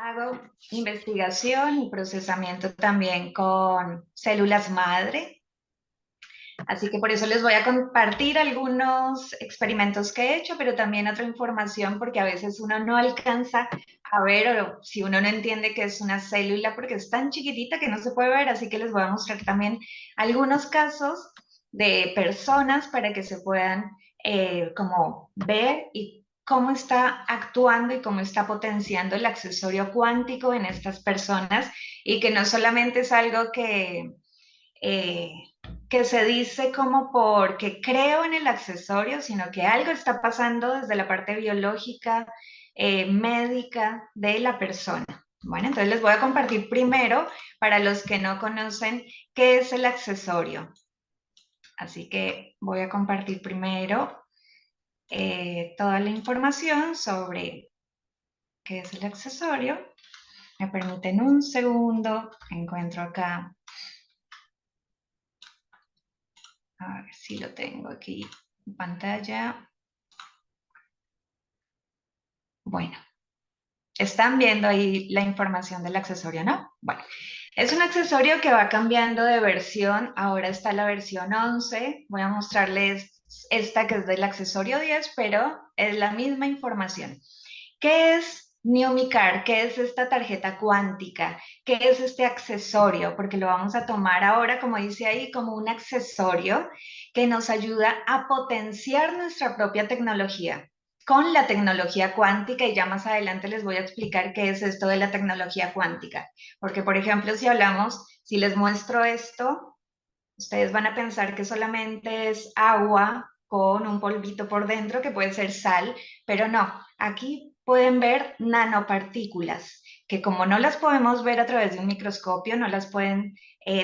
Hago investigación y procesamiento también con células madre, así que por eso les voy a compartir algunos experimentos que he hecho, pero también otra información porque a veces uno no alcanza a ver o si uno no entiende qué es una célula porque es tan chiquitita que no se puede ver, así que les voy a mostrar también algunos casos de personas para que se puedan como ver y cómo está actuando y cómo está potenciando el accesorio cuántico en estas personas y que no solamente es algo eh, que se dice como porque creo en el accesorio, sino que algo está pasando desde la parte biológica, médica de la persona. Bueno, entonces les voy a compartir primero, para los que no conocen, qué es el accesorio. Así que voy a compartir primero toda la información sobre qué es el accesorio. Me permiten un segundo, encuentro acá, a ver si lo tengo aquí en pantalla. Bueno, están viendo ahí la información del accesorio, ¿no? Bueno, es un accesorio que va cambiando de versión. Ahora está la versión 11. Voy a mostrarles esta que es del accesorio 10, pero es la misma información. ¿Qué es Neomicar? ¿Qué es esta tarjeta cuántica? ¿Qué es este accesorio? Porque lo vamos a tomar ahora, como dice ahí, como un accesorio que nos ayuda a potenciar nuestra propia tecnología con la tecnología cuántica, y ya más adelante les voy a explicar qué es esto de la tecnología cuántica. Porque, por ejemplo, si les muestro esto, ustedes van a pensar que solamente es agua con un polvito por dentro que puede ser sal, pero no, aquí pueden ver nanopartículas que como no las podemos ver a través de un microscopio, no las pueden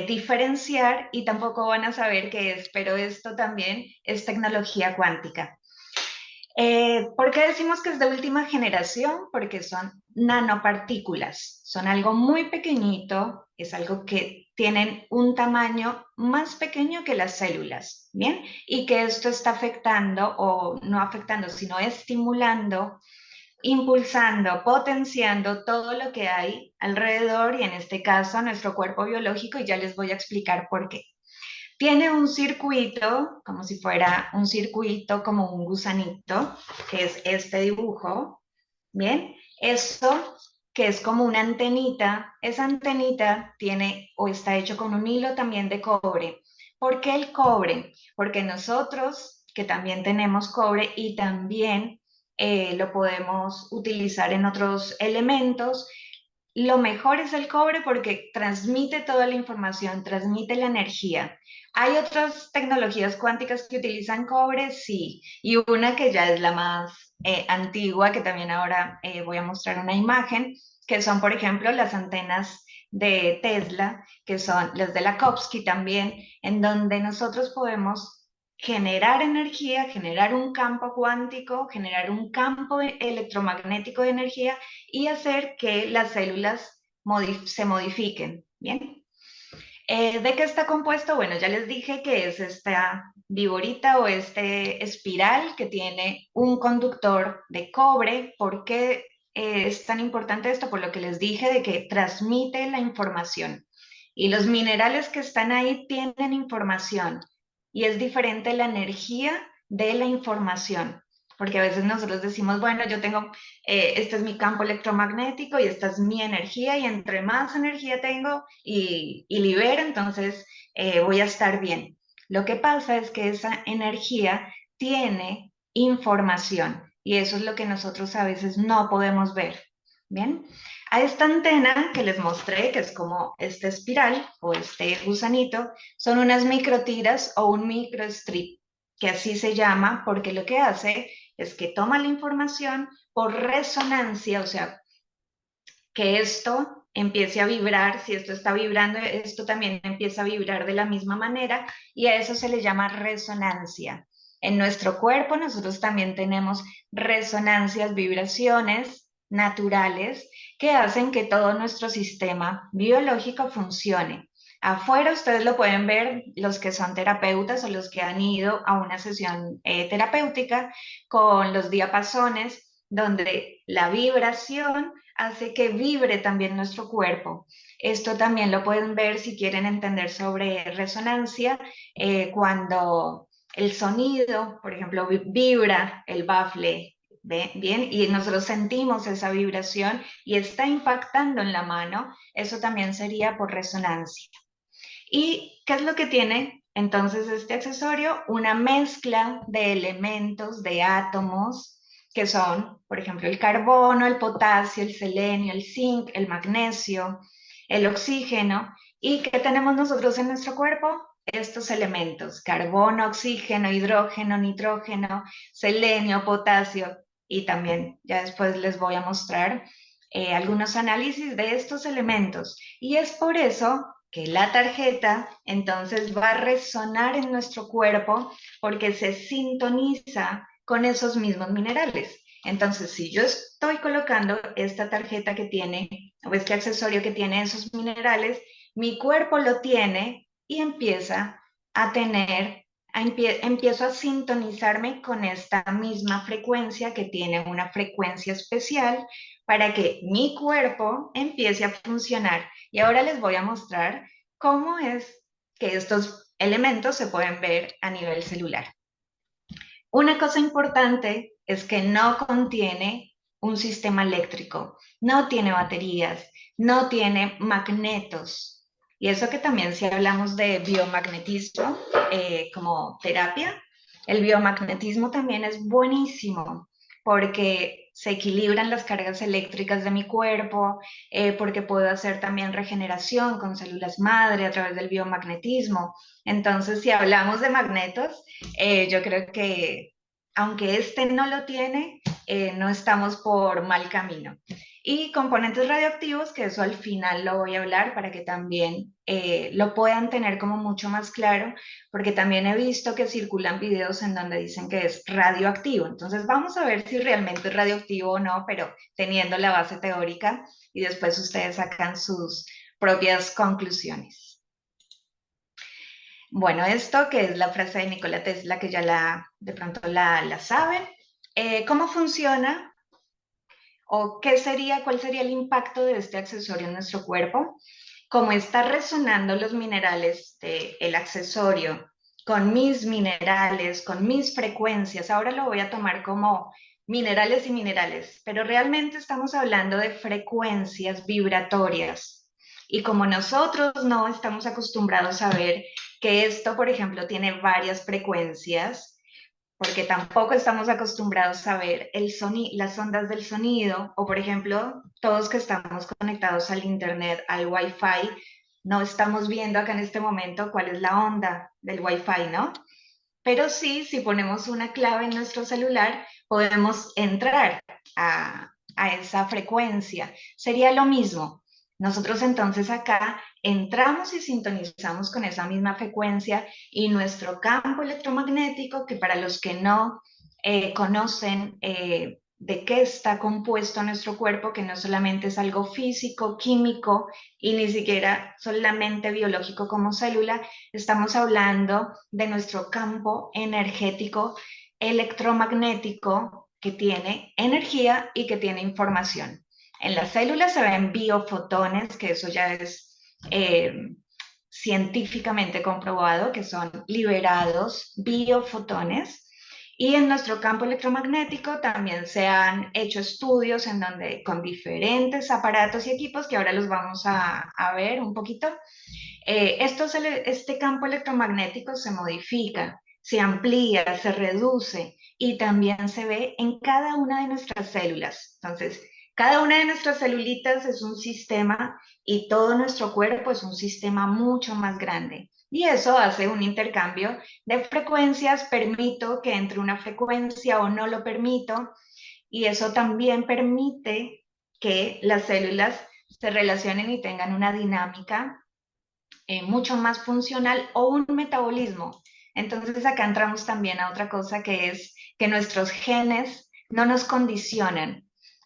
diferenciar y tampoco van a saber qué es, pero esto también es tecnología cuántica. ¿Por qué decimos que es de última generación? Porque son nanopartículas, son algo muy pequeñito, es algo que tienen un tamaño más pequeño que las células, ¿bien? Y que esto está afectando, o no afectando, sino estimulando, impulsando, potenciando todo lo que hay alrededor y en este caso nuestro cuerpo biológico, y ya les voy a explicar por qué. Tiene un circuito, como si fuera un circuito, como un gusanito, que es este dibujo, ¿bien? Esto, que es como una antenita, esa antenita tiene o está hecho con un hilo también de cobre. ¿Por qué el cobre? Porque nosotros, que también tenemos cobre y también lo podemos utilizar en otros elementos, lo mejor es el cobre porque transmite toda la información, transmite la energía. ¿Hay otras tecnologías cuánticas que utilizan cobre? Sí. Y una que ya es la más antigua, que también ahora voy a mostrar una imagen, que son, por ejemplo, las antenas de Tesla, que son las de Lakhovsky también, en donde nosotros podemos generar energía, generar un campo cuántico, generar un campo electromagnético de energía y hacer que las células se modifiquen. Bien. ¿De qué está compuesto? Bueno, ya les dije que es esta viborita o este espiral que tiene un conductor de cobre. ¿Por qué es tan importante esto? Por lo que les dije de que transmite la información. Y los minerales que están ahí tienen información y es diferente la energía de la información. Porque a veces nosotros decimos, bueno, yo tengo este es mi campo electromagnético y esta es mi energía y entre más energía tengo y libero, entonces voy a estar bien. Lo que pasa es que esa energía tiene información y eso es lo que nosotros a veces no podemos ver. Bien, a esta antena que les mostré, que es como esta espiral o este gusanito, son unas microtiras o un microstrip, que así se llama porque lo que hace es que toma la información por resonancia, o sea, que esto empiece a vibrar, si esto está vibrando, esto también empieza a vibrar de la misma manera y a eso se le llama resonancia. En nuestro cuerpo nosotros también tenemos resonancias, vibraciones naturales que hacen que todo nuestro sistema biológico funcione. Afuera ustedes lo pueden ver, los que son terapeutas o los que han ido a una sesión terapéutica con los diapasones, donde la vibración hace que vibre también nuestro cuerpo. Esto también lo pueden ver si quieren entender sobre resonancia, cuando el sonido, por ejemplo, vibra el bafle, bien, y nosotros sentimos esa vibración y está impactando en la mano, eso también sería por resonancia. ¿Y qué es lo que tiene entonces este accesorio? Una mezcla de elementos, de átomos, que son, por ejemplo, el carbono, el potasio, el selenio, el zinc, el magnesio, el oxígeno. ¿Y qué tenemos nosotros en nuestro cuerpo? Estos elementos: carbono, oxígeno, hidrógeno, nitrógeno, selenio, potasio. Y también ya después les voy a mostrar algunos análisis de estos elementos. Y es por eso que la tarjeta entonces va a resonar en nuestro cuerpo, porque se sintoniza con esos mismos minerales. Entonces, si yo estoy colocando esta tarjeta que tiene, o este accesorio que tiene esos minerales, mi cuerpo lo tiene y empieza a tener, empiezo a sintonizarme con esta misma frecuencia, que tiene una frecuencia especial para que mi cuerpo empiece a funcionar. Y ahora les voy a mostrar cómo es que estos elementos se pueden ver a nivel celular. Una cosa importante es que no contiene un sistema eléctrico, no tiene baterías, no tiene magnetos. Y eso que también, si hablamos de biomagnetismo como terapia, el biomagnetismo también es buenísimo, porque se equilibran las cargas eléctricas de mi cuerpo, porque puedo hacer también regeneración con células madre a través del biomagnetismo. Entonces, si hablamos de magnetos, yo creo que aunque este no lo tiene, no estamos por mal camino. Y componentes radioactivos, que eso al final lo voy a hablar para que también lo puedan tener como mucho más claro, porque también he visto que circulan videos en donde dicen que es radioactivo. Entonces vamos a ver si realmente es radioactivo o no, pero teniendo la base teórica, y después ustedes sacan sus propias conclusiones. Bueno, esto que es la frase de Nikola Tesla, que ya de pronto la saben. ¿Cómo funciona o cuál sería el impacto de este accesorio en nuestro cuerpo? Como está resonando los minerales del accesorio con mis minerales, con mis frecuencias, ahora lo voy a tomar como minerales y minerales, pero realmente estamos hablando de frecuencias vibratorias. Y como nosotros no estamos acostumbrados a ver que esto, por ejemplo, tiene varias frecuencias, porque tampoco estamos acostumbrados a ver las ondas del sonido, o por ejemplo, todos que estamos conectados al Internet, al Wi-Fi, no estamos viendo acá en este momento cuál es la onda del Wi-Fi, ¿no? Pero sí, si ponemos una clave en nuestro celular, podemos entrar a esa frecuencia. Sería lo mismo. Nosotros entonces acá entramos y sintonizamos con esa misma frecuencia, y nuestro campo electromagnético, que para los que no conocen de qué está compuesto nuestro cuerpo, que no solamente es algo físico, químico y ni siquiera solamente biológico como célula, estamos hablando de nuestro campo energético electromagnético, que tiene energía y que tiene información. En las células se ven biofotones, que eso ya es científicamente comprobado, que son liberados biofotones. Y en nuestro campo electromagnético también se han hecho estudios en donde, con diferentes aparatos y equipos, que ahora los vamos a ver un poquito, este campo electromagnético se modifica, se amplía, se reduce, y también se ve en cada una de nuestras células. Entonces, cada una de nuestras celulitas es un sistema, y todo nuestro cuerpo es un sistema mucho más grande. Y eso hace un intercambio de frecuencias. Permito que entre una frecuencia o no lo permito, y eso también permite que las células se relacionen y tengan una dinámica mucho más funcional, o un metabolismo. Entonces acá entramos también a otra cosa, que es que nuestros genes no nos condicionan,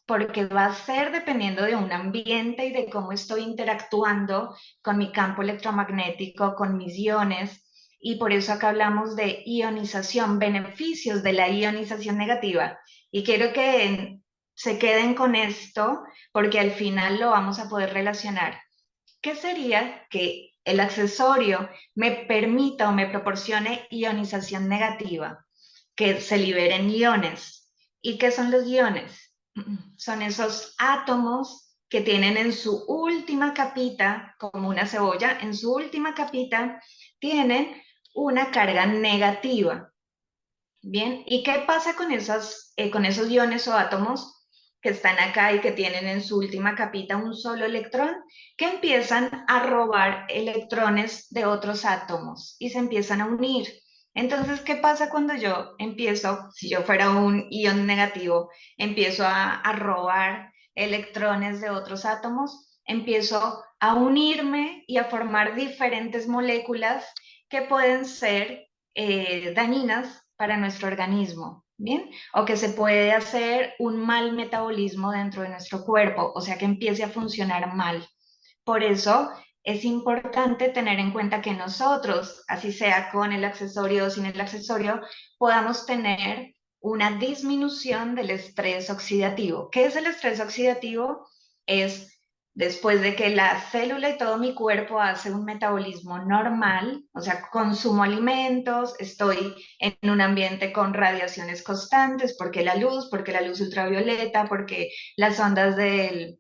porque va a ser dependiendo de un ambiente y de cómo estoy interactuando con mi campo electromagnético, con mis iones. Y por eso acá hablamos de ionización, beneficios de la ionización negativa. Y quiero que se queden con esto porque al final lo vamos a poder relacionar. ¿Qué sería que el accesorio me permita o me proporcione ionización negativa? Que se liberen iones. ¿Y qué son los iones? Son esos átomos que tienen en su última capita, como una cebolla, en su última capita tienen una carga negativa. Bien, ¿y qué pasa con esos iones o átomos que están acá y que tienen en su última capita un solo electrón? Que empiezan a robar electrones de otros átomos y se empiezan a unir. Entonces, ¿qué pasa cuando yo empiezo, si yo fuera un ion negativo, empiezo a robar electrones de otros átomos? Empiezo a unirme y a formar diferentes moléculas que pueden ser dañinas para nuestro organismo, ¿bien? O que se puede hacer un mal metabolismo dentro de nuestro cuerpo, o sea, que empiece a funcionar mal. Por eso es importante tener en cuenta que nosotros, así sea con el accesorio o sin el accesorio, podamos tener una disminución del estrés oxidativo. ¿Qué es el estrés oxidativo? Es después de que la célula y todo mi cuerpo hace un metabolismo normal, o sea, consumo alimentos, estoy en un ambiente con radiaciones constantes, porque la luz ultravioleta, porque las ondas del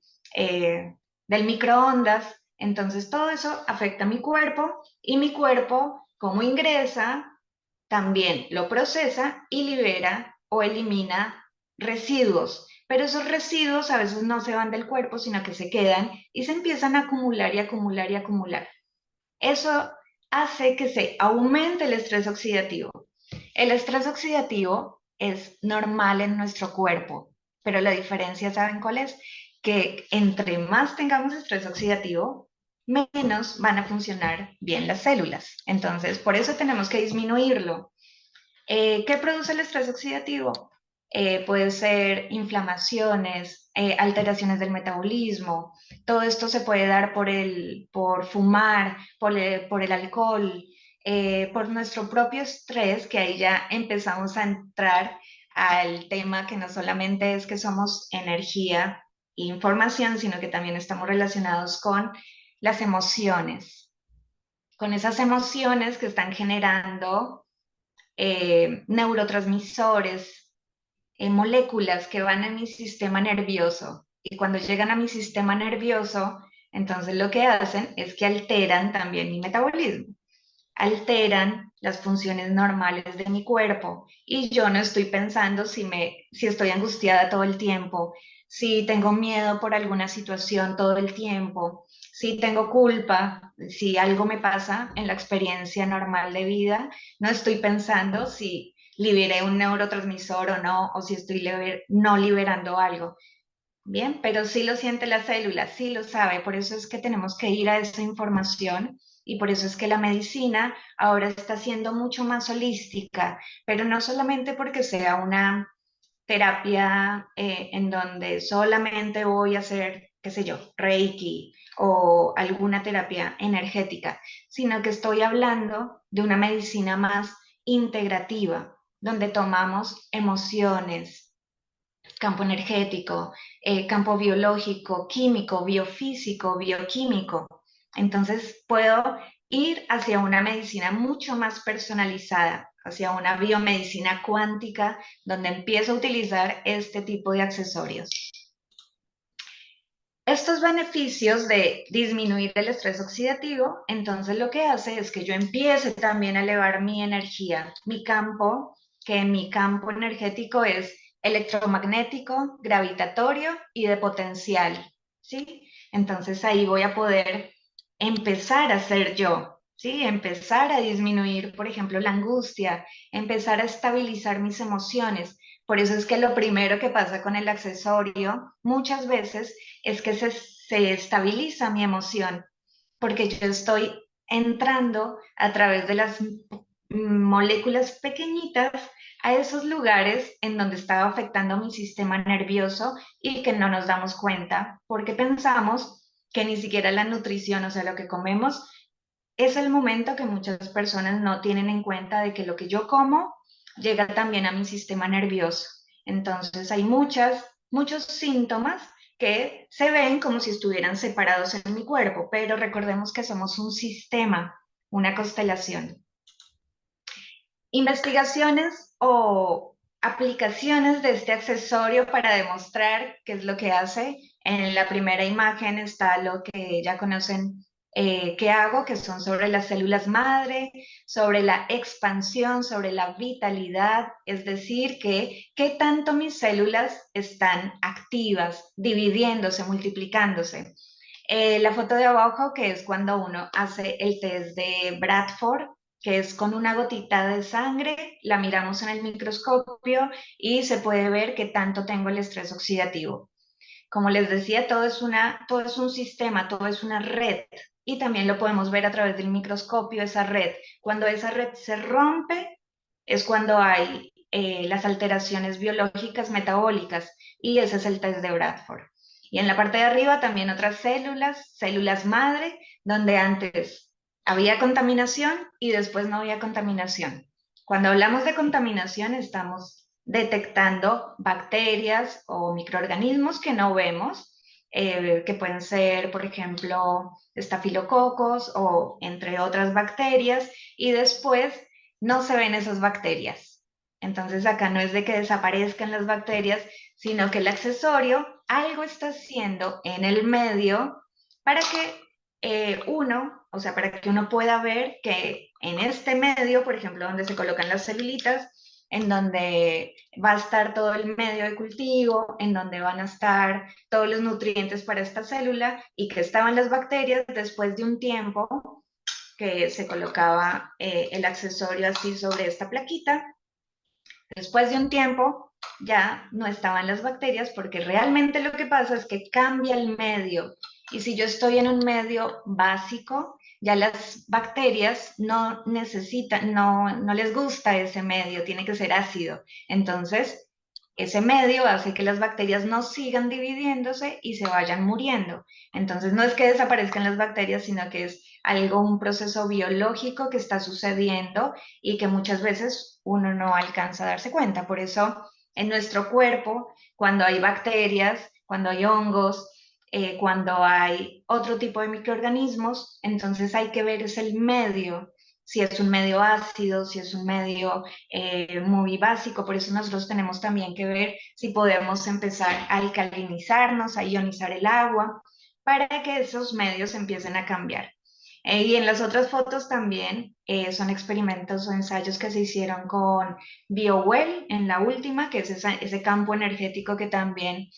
microondas, entonces todo eso afecta a mi cuerpo y mi cuerpo, como ingresa, también lo procesa y libera o elimina residuos. Pero esos residuos a veces no se van del cuerpo, sino que se quedan y se empiezan a acumular y acumular y acumular. Eso hace que se aumente el estrés oxidativo. El estrés oxidativo es normal en nuestro cuerpo, pero la diferencia, ¿saben cuál es? Que entre más tengamos estrés oxidativo, menos van a funcionar bien las células. Entonces, por eso tenemos que disminuirlo. ¿Qué produce el estrés oxidativo? Puede ser inflamaciones, alteraciones del metabolismo. Todo esto se puede dar por fumar, por el alcohol, por nuestro propio estrés, que ahí ya empezamos a entrar al tema que no solamente es que somos energía e información, sino que también estamos relacionados con las emociones, con esas emociones que están generando neurotransmisores, moléculas que van a mi sistema nervioso. Y cuando llegan a mi sistema nervioso, entonces lo que hacen es que alteran también mi metabolismo, alteran las funciones normales de mi cuerpo y yo no estoy pensando si estoy angustiada todo el tiempo, si tengo miedo por alguna situación todo el tiempo, si tengo culpa, si algo me pasa en la experiencia normal de vida, no estoy pensando si liberé un neurotransmisor o no, o si estoy no liberando algo. Bien, pero sí lo siente la célula, sí lo sabe, por eso es que tenemos que ir a esa información y por eso es que la medicina ahora está siendo mucho más holística, pero no solamente porque sea una terapia en donde solamente voy a hacer, qué sé yo, Reiki o alguna terapia energética, sino que estoy hablando de una medicina más integrativa, donde tomamos emociones, campo energético, campo biológico, químico, biofísico, bioquímico. Entonces puedo ir hacia una medicina mucho más personalizada, hacia una biomedicina cuántica, donde empiezo a utilizar este tipo de accesorios. Estos beneficios de disminuir el estrés oxidativo, entonces lo que hace es que yo empiece también a elevar mi energía, mi campo, que mi campo energético es electromagnético, gravitatorio y de potencial, ¿sí? Entonces ahí voy a poder empezar a ser yo, ¿sí? Empezar a disminuir, por ejemplo, la angustia, empezar a estabilizar mis emociones. Por eso es que lo primero que pasa con el accesorio muchas veces es que se estabiliza mi emoción, porque yo estoy entrando a través de las moléculas pequeñitas a esos lugares en donde estaba afectando mi sistema nervioso y que no nos damos cuenta porque pensamos que ni siquiera la nutrición, o sea, lo que comemos, es el momento que muchas personas no tienen en cuenta de que lo que yo como llega también a mi sistema nervioso. Entonces hay muchas muchos síntomas que se ven como si estuvieran separados en mi cuerpo, pero recordemos que somos un sistema, una constelación. Investigaciones o aplicaciones de este accesorio para demostrar qué es lo que hace. En la primera imagen está lo que ya conocen que hago, que son sobre las células madre, sobre la expansión, sobre la vitalidad, es decir, que qué tanto mis células están activas, dividiéndose, multiplicándose. La foto de abajo, que es cuando uno hace el test de Bradford, que es con una gotita de sangre, la miramos en el microscopio y se puede ver qué tanto tengo el estrés oxidativo. Como les decía, todo es un sistema, todo es una red y también lo podemos ver a través del microscopio, esa red. Cuando esa red se rompe es cuando hay las alteraciones biológicas metabólicas y ese es el test de Bradford. Y en la parte de arriba también otras células, células madre, donde antes había contaminación y después no había contaminación. Cuando hablamos de contaminación estamos detectando bacterias o microorganismos que no vemos, que pueden ser, por ejemplo, estafilococos o entre otras bacterias, y después no se ven esas bacterias. Entonces acá no es de que desaparezcan las bacterias, sino que el accesorio algo está haciendo en el medio para que o sea, para que uno pueda ver que en este medio, por ejemplo, donde se colocan las celulitas, en donde va a estar todo el medio de cultivo, en donde van a estar todos los nutrientes para esta célula y que estaban las bacterias después de un tiempo que se colocaba el accesorio así sobre esta plaquita. Después de un tiempo ya no estaban las bacterias porque realmente lo que pasa es que cambia el medio. Y si yo estoy en un medio básico, ya las bacterias no necesitan, no les gusta ese medio, tiene que ser ácido. Entonces, ese medio hace que las bacterias no sigan dividiéndose y se vayan muriendo. Entonces, no es que desaparezcan las bacterias, sino que es algo, un proceso biológico que está sucediendo y que muchas veces uno no alcanza a darse cuenta. Por eso, en nuestro cuerpo, cuando hay bacterias, cuando hay hongos, cuando hay otro tipo de microorganismos, entonces hay que ver es el medio, si es un medio ácido, si es un medio muy básico. Por eso nosotros tenemos también que ver si podemos empezar a alcalinizarnos, a ionizar el agua, para que esos medios empiecen a cambiar. Y en las otras fotos también son experimentos o ensayos que se hicieron con BioWell en la última, que es ese campo energético que también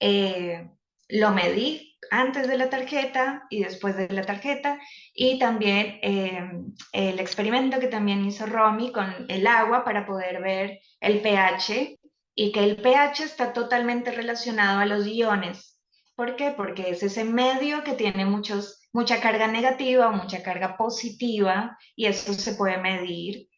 eh, lo medí antes de la tarjeta y después de la tarjeta, y también el experimento que también hizo Romy con el agua para poder ver el pH y que el pH está totalmente relacionado a los iones. ¿Por qué? Porque es ese medio que tiene mucha carga negativa o mucha carga positiva y eso se puede medir.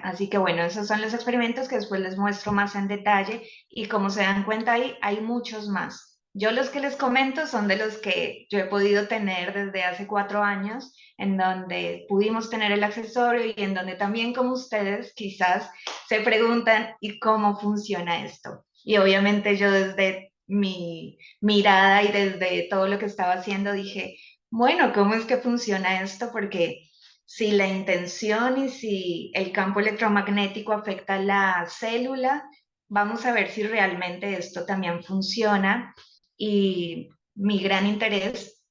Así que bueno, esos son los experimentos que después les muestro más en detalle y como se dan cuenta ahí, hay muchos más. Yo los que les comento son de los que yo he podido tener desde hace 4 años, en donde pudimos tener el accesorio y en donde también como ustedes quizás se preguntan, ¿y cómo funciona esto? Y obviamente yo desde mi mirada y desde todo lo que estaba haciendo dije, bueno, ¿cómo es que funciona esto? Porque si la intención y si el campo electromagnético afecta a la célula, vamos a ver si realmente esto también funciona. Y mi gran interés,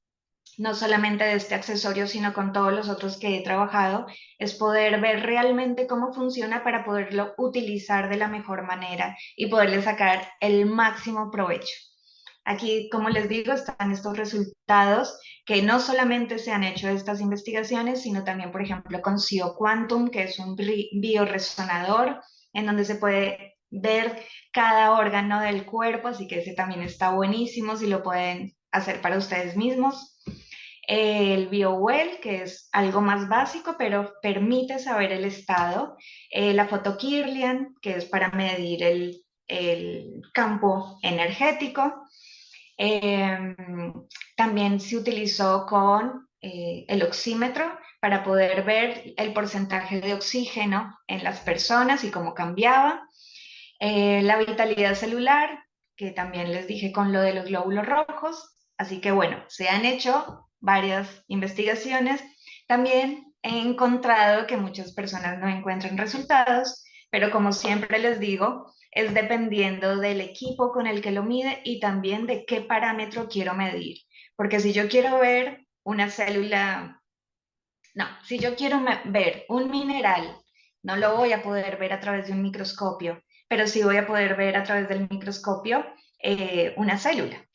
no solamente de este accesorio, sino con todos los otros que he trabajado, es poder ver realmente cómo funciona para poderlo utilizar de la mejor manera y poderle sacar el máximo provecho. Aquí, como les digo, están estos resultados que no solamente se han hecho estas investigaciones, sino también, por ejemplo, con CO Quantum, que es un bioresonador, en donde se puede ver cada órgano del cuerpo, así que ese también está buenísimo si lo pueden hacer para ustedes mismos. El BioWell, que es algo más básico, pero permite saber el estado. La foto Kirlian, que es para medir el campo energético. Eh, También se utilizó con el oxímetro para poder ver el porcentaje de oxígeno en las personas y cómo cambiaba. La vitalidad celular, que también les dije con lo de los glóbulos rojos. Así que bueno, se han hecho varias investigaciones. También he encontrado que muchas personas no encuentran resultados, pero como siempre les digo, es dependiendo del equipo con el que lo mide y también de qué parámetro quiero medir. Porque si yo quiero ver una célula, no, si yo quiero ver un mineral, no lo voy a poder ver a través de un microscopio, pero sí voy a poder ver a través del microscopio una célula.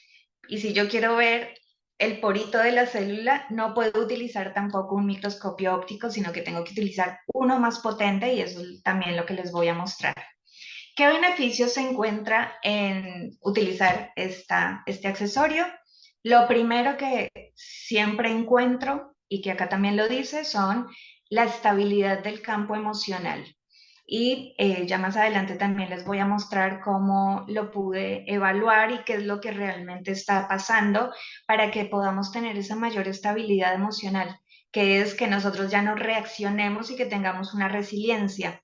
Y si yo quiero ver el porito de la célula, no puedo utilizar tampoco un microscopio óptico, sino que tengo que utilizar uno más potente y eso es también lo que les voy a mostrar. ¿Qué beneficios se encuentra en utilizar este accesorio? Lo primero que siempre encuentro, y que acá también lo dice, son la estabilidad del campo emocional. Y ya más adelante también les voy a mostrar cómo lo pude evaluar y qué es lo que realmente está pasando para que podamos tener esa mayor estabilidad emocional, que es que nosotros ya no reaccionemos y que tengamos una resiliencia.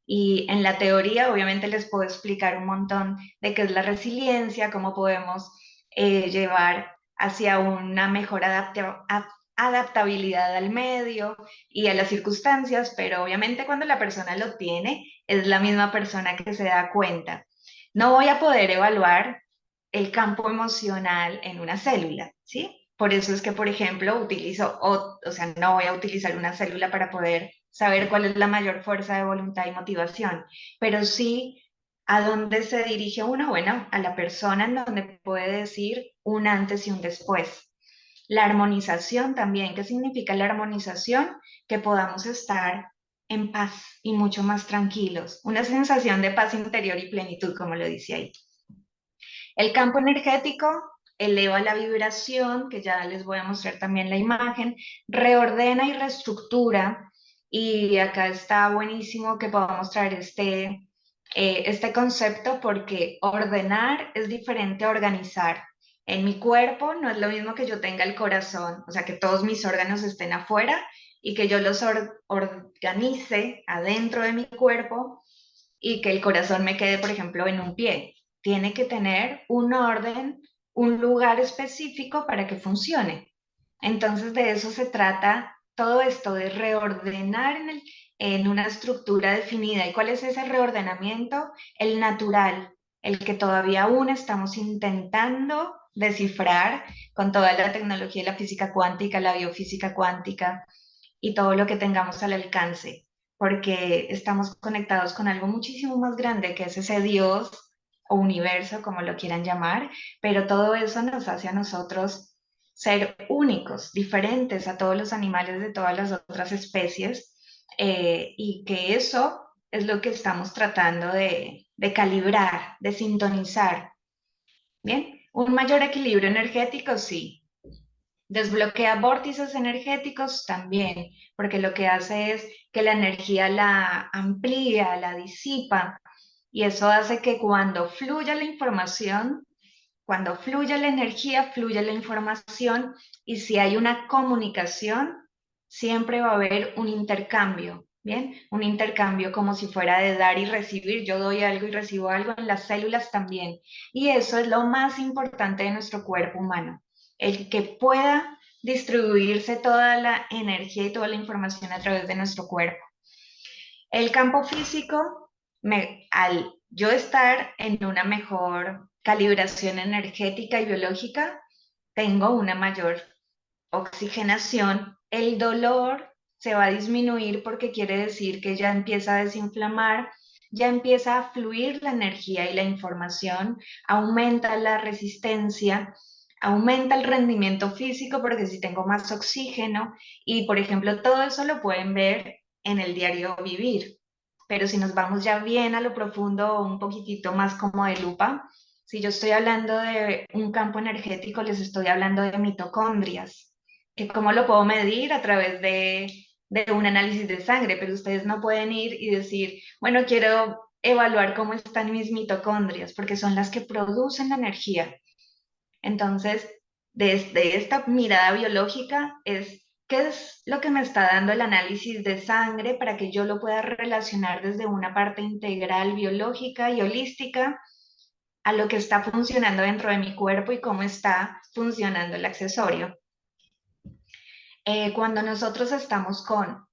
Y en la teoría, obviamente, les puedo explicar un montón de qué es la resiliencia, cómo podemos llevar hacia una mejor adaptabilidad al medio y a las circunstancias, pero obviamente cuando la persona lo tiene, es la misma persona que se da cuenta. No voy a poder evaluar el campo emocional en una célula, ¿sí? Por eso es que, por ejemplo, o sea, no voy a utilizar una célula para poder saber cuál es la mayor fuerza de voluntad y motivación, pero sí a dónde se dirige uno, bueno, a la persona en donde puede decir un antes y un después. La armonización también, ¿qué significa la armonización? Que podamos estar en paz y mucho más tranquilos, una sensación de paz interior y plenitud, como lo dice ahí. El campo energético eleva la vibración, que ya les voy a mostrar también la imagen, reordena y reestructura, y acá está buenísimo que podamos traer este concepto porque ordenar es diferente a organizar. En mi cuerpo no es lo mismo que yo tenga el corazón, o sea, que todos mis órganos estén afuera y que yo los organice adentro de mi cuerpo y que el corazón me quede, por ejemplo, en un pie. Tiene que tener un orden, un lugar específico para que funcione. Entonces, de eso se trata todo esto, de reordenar en una estructura definida. ¿Y cuál es ese reordenamiento? El natural, el que todavía aún estamos intentando descifrar con toda la tecnología de la física cuántica, la biofísica cuántica y todo lo que tengamos al alcance, porque estamos conectados con algo muchísimo más grande, que es ese Dios o universo, como lo quieran llamar, pero todo eso nos hace a nosotros ser únicos, diferentes a todos los animales de todas las otras especies, y que eso es lo que estamos tratando de calibrar, de sintonizar. Bien, un mayor equilibrio energético, sí. Desbloquea vórtices energéticos también, porque lo que hace es que la energía la amplía, la disipa, y eso hace que cuando fluya la información, cuando fluya la energía, fluya la información, y si hay una comunicación, siempre va a haber un intercambio, ¿bien? Un intercambio como si fuera de dar y recibir. Yo doy algo y recibo algo en las células también. Y eso es lo más importante de nuestro cuerpo humano, el que pueda distribuirse toda la energía y toda la información a través de nuestro cuerpo. El campo físico, al yo estar en una mejor calibración energética y biológica, tengo una mayor oxigenación. El dolor se va a disminuir porque quiere decir que ya empieza a desinflamar, ya empieza a fluir la energía y la información, aumenta la resistencia, aumenta el rendimiento físico porque si tengo más oxígeno y por ejemplo todo eso lo pueden ver en el diario vivir. Pero si nos vamos ya bien a lo profundo, un poquitito más como de lupa, si yo estoy hablando de un campo energético, les estoy hablando de mitocondrias, que cómo lo puedo medir a través de un análisis de sangre, pero ustedes no pueden ir y decir, bueno, quiero evaluar cómo están mis mitocondrias, porque son las que producen la energía. Entonces, desde esta mirada biológica es qué es lo que me está dando el análisis de sangre para que yo lo pueda relacionar desde una parte integral biológica y holística a lo que está funcionando dentro de mi cuerpo y cómo está funcionando el accesorio. Cuando nosotros estamos con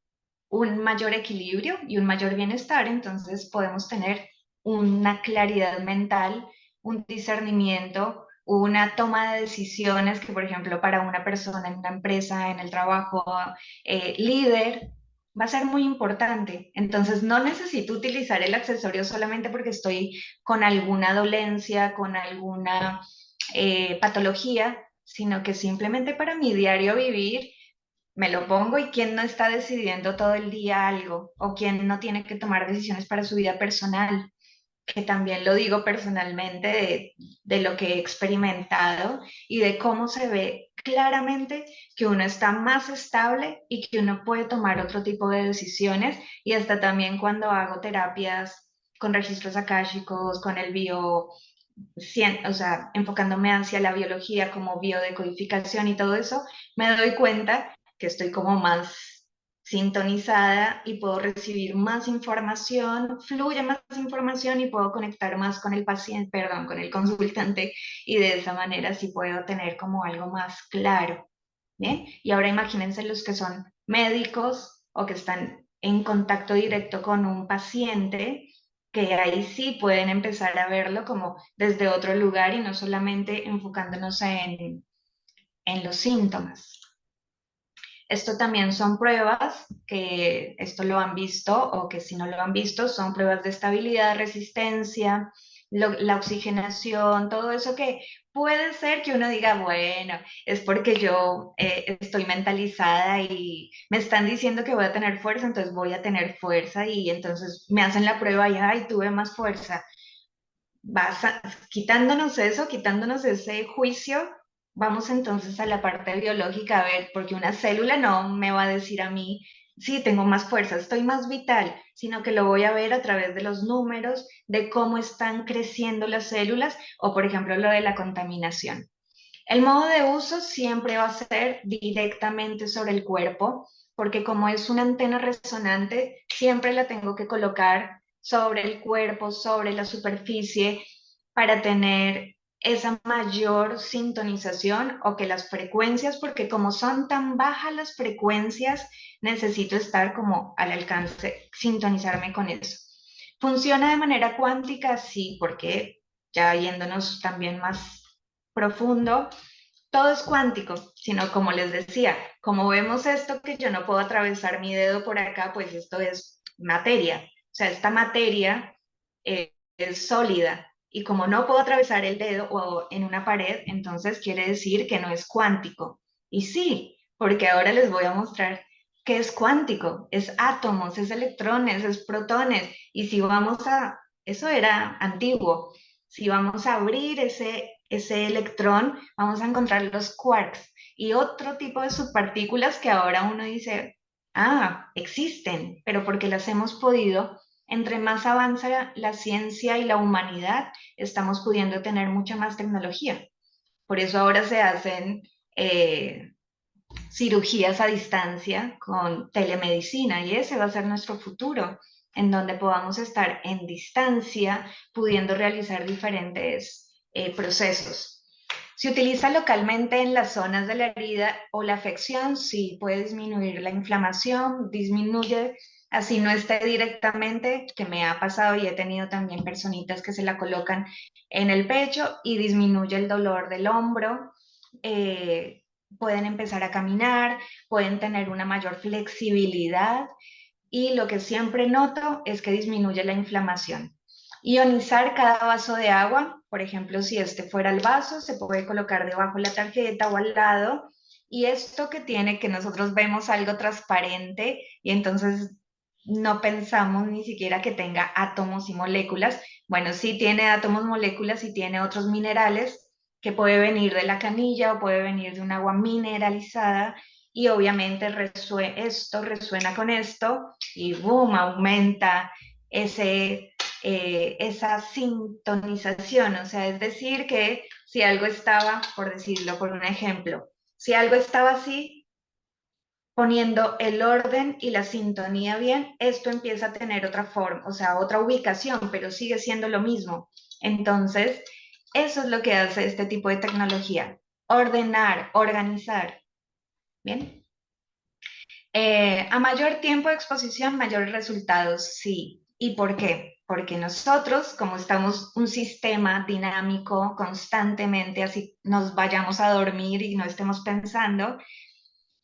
un mayor equilibrio y un mayor bienestar, entonces podemos tener una claridad mental, un discernimiento, una toma de decisiones que, por ejemplo, para una persona en una empresa, en el trabajo, líder, va a ser muy importante. Entonces, no necesito utilizar el accesorio solamente porque estoy con alguna dolencia, con alguna patología, sino que simplemente para mi diario vivir me lo pongo. Y quién no está decidiendo todo el día algo o quién no tiene que tomar decisiones para su vida personal, que también lo digo personalmente de lo que he experimentado y de cómo se ve claramente que uno está más estable y que uno puede tomar otro tipo de decisiones. Y hasta también cuando hago terapias con registros akáshicos, con el o sea, enfocándome hacia la biología como biodecodificación y todo eso, me doy cuenta que estoy como más sintonizada y puedo recibir más información, fluye más información y puedo conectar más con el paciente, perdón, con el consultante, y de esa manera sí puedo tener como algo más claro. ¿Bien? Y ahora imagínense los que son médicos o que están en contacto directo con un paciente, que ahí sí pueden empezar a verlo como desde otro lugar y no solamente enfocándonos en los síntomas. Esto también son pruebas que esto lo han visto, o que si no lo han visto, son pruebas de estabilidad, resistencia, la oxigenación, todo eso que puede ser que uno diga, bueno, es porque yo estoy mentalizada y me están diciendo que voy a tener fuerza, entonces voy a tener fuerza, y entonces me hacen la prueba y, ay, tuve más fuerza. Quitándonos eso, quitándonos ese juicio, vamos entonces a la parte biológica, a ver, porque una célula no me va a decir a mí, sí, tengo más fuerza, estoy más vital, sino que lo voy a ver a través de los números, de cómo están creciendo las células, o por ejemplo lo de la contaminación. El modo de uso siempre va a ser directamente sobre el cuerpo, porque como es una antena resonante, siempre la tengo que colocar sobre el cuerpo, sobre la superficie, para tener esa mayor sintonización, o que las frecuencias, porque como son tan bajas las frecuencias, necesito estar como al alcance, sintonizarme con eso. ¿Funciona de manera cuántica? Sí, porque ya yéndonos también más profundo, todo es cuántico, sino como les decía, como vemos esto que yo no puedo atravesar mi dedo por acá, pues esto es materia. O sea, esta materia es sólida, y como no puedo atravesar el dedo o en una pared, entonces quiere decir que no es cuántico. Y sí, porque ahora les voy a mostrar qué es cuántico. Es átomos, es electrones, es protones. Y si vamos a, eso era antiguo, si vamos a abrir ese electrón, vamos a encontrar los quarks y otro tipo de subpartículas que ahora uno dice, ah, existen, pero porque las hemos podido, entre más avanza la ciencia y la humanidad, estamos pudiendo tener mucha más tecnología. Por eso ahora se hacen cirugías a distancia con telemedicina, y ese va a ser nuestro futuro, en donde podamos estar en distancia pudiendo realizar diferentes procesos. Se utiliza localmente en las zonas de la herida o la afección, sí puede disminuir la inflamación, disminuye, así no esté directamente, que me ha pasado y he tenido también personitas que se la colocan en el pecho y disminuye el dolor del hombro. Pueden empezar a caminar, pueden tener una mayor flexibilidad, y lo que siempre noto es que disminuye la inflamación. Ionizar cada vaso de agua, por ejemplo, si este fuera el vaso, se puede colocar debajo de la tarjeta o al lado, y esto que tiene, que nosotros vemos algo transparente y entonces no pensamos ni siquiera que tenga átomos y moléculas. Bueno, sí tiene átomos, moléculas, y tiene otros minerales, que puede venir de la canilla o puede venir de un agua mineralizada, y obviamente esto resuena con esto y boom, aumenta esa sintonización. O sea, es decir, que si algo estaba, por decirlo por un ejemplo, si algo estaba así, poniendo el orden y la sintonía bien, esto empieza a tener otra forma, o sea, otra ubicación, pero sigue siendo lo mismo. Entonces, Eso es lo que hace este tipo de tecnología, ordenar, organizar. Bien. A mayor tiempo de exposición, mayores resultados, sí. ¿Y por qué? Porque nosotros, como estamos un sistema dinámico constantemente, así nos vayamos a dormir y no estemos pensando,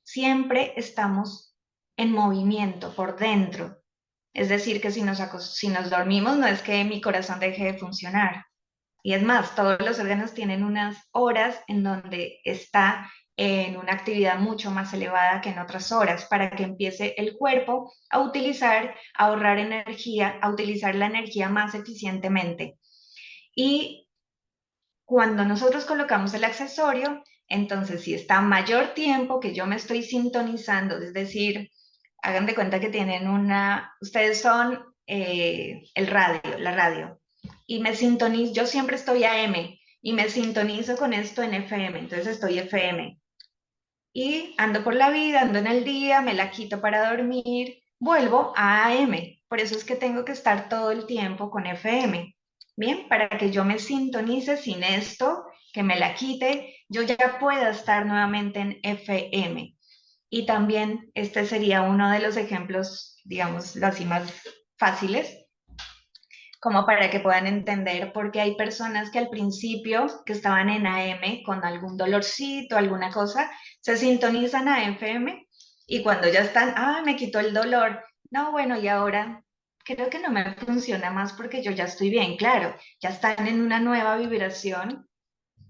siempre estamos en movimiento por dentro. Es decir, que si nos dormimos no es que mi corazón deje de funcionar. Y es más, todos los órganos tienen unas horas en donde está en una actividad mucho más elevada que en otras horas para que empiece el cuerpo a utilizar, a ahorrar energía, a utilizar la energía más eficientemente. Y cuando nosotros colocamos el accesorio, entonces si está mayor tiempo que yo me estoy sintonizando, es decir, hagan de cuenta que tienen ustedes son el radio, la radio, y me sintonizo, yo siempre estoy AM y me sintonizo con esto en FM, entonces estoy FM. Y ando por la vida, ando en el día, me la quito para dormir, vuelvo a AM. Por eso es que tengo que estar todo el tiempo con FM. Bien, para que yo me sintonice sin esto, que me la quite, yo ya pueda estar nuevamente en FM. Y también este sería uno de los ejemplos, digamos, así más fáciles, como para que puedan entender, porque hay personas que al principio, que estaban en AM con algún dolorcito, alguna cosa, se sintonizan a FM y cuando ya están, me quitó el dolor. No, bueno, y ahora creo que no me funciona más porque yo ya estoy bien, claro, ya están en una nueva vibración.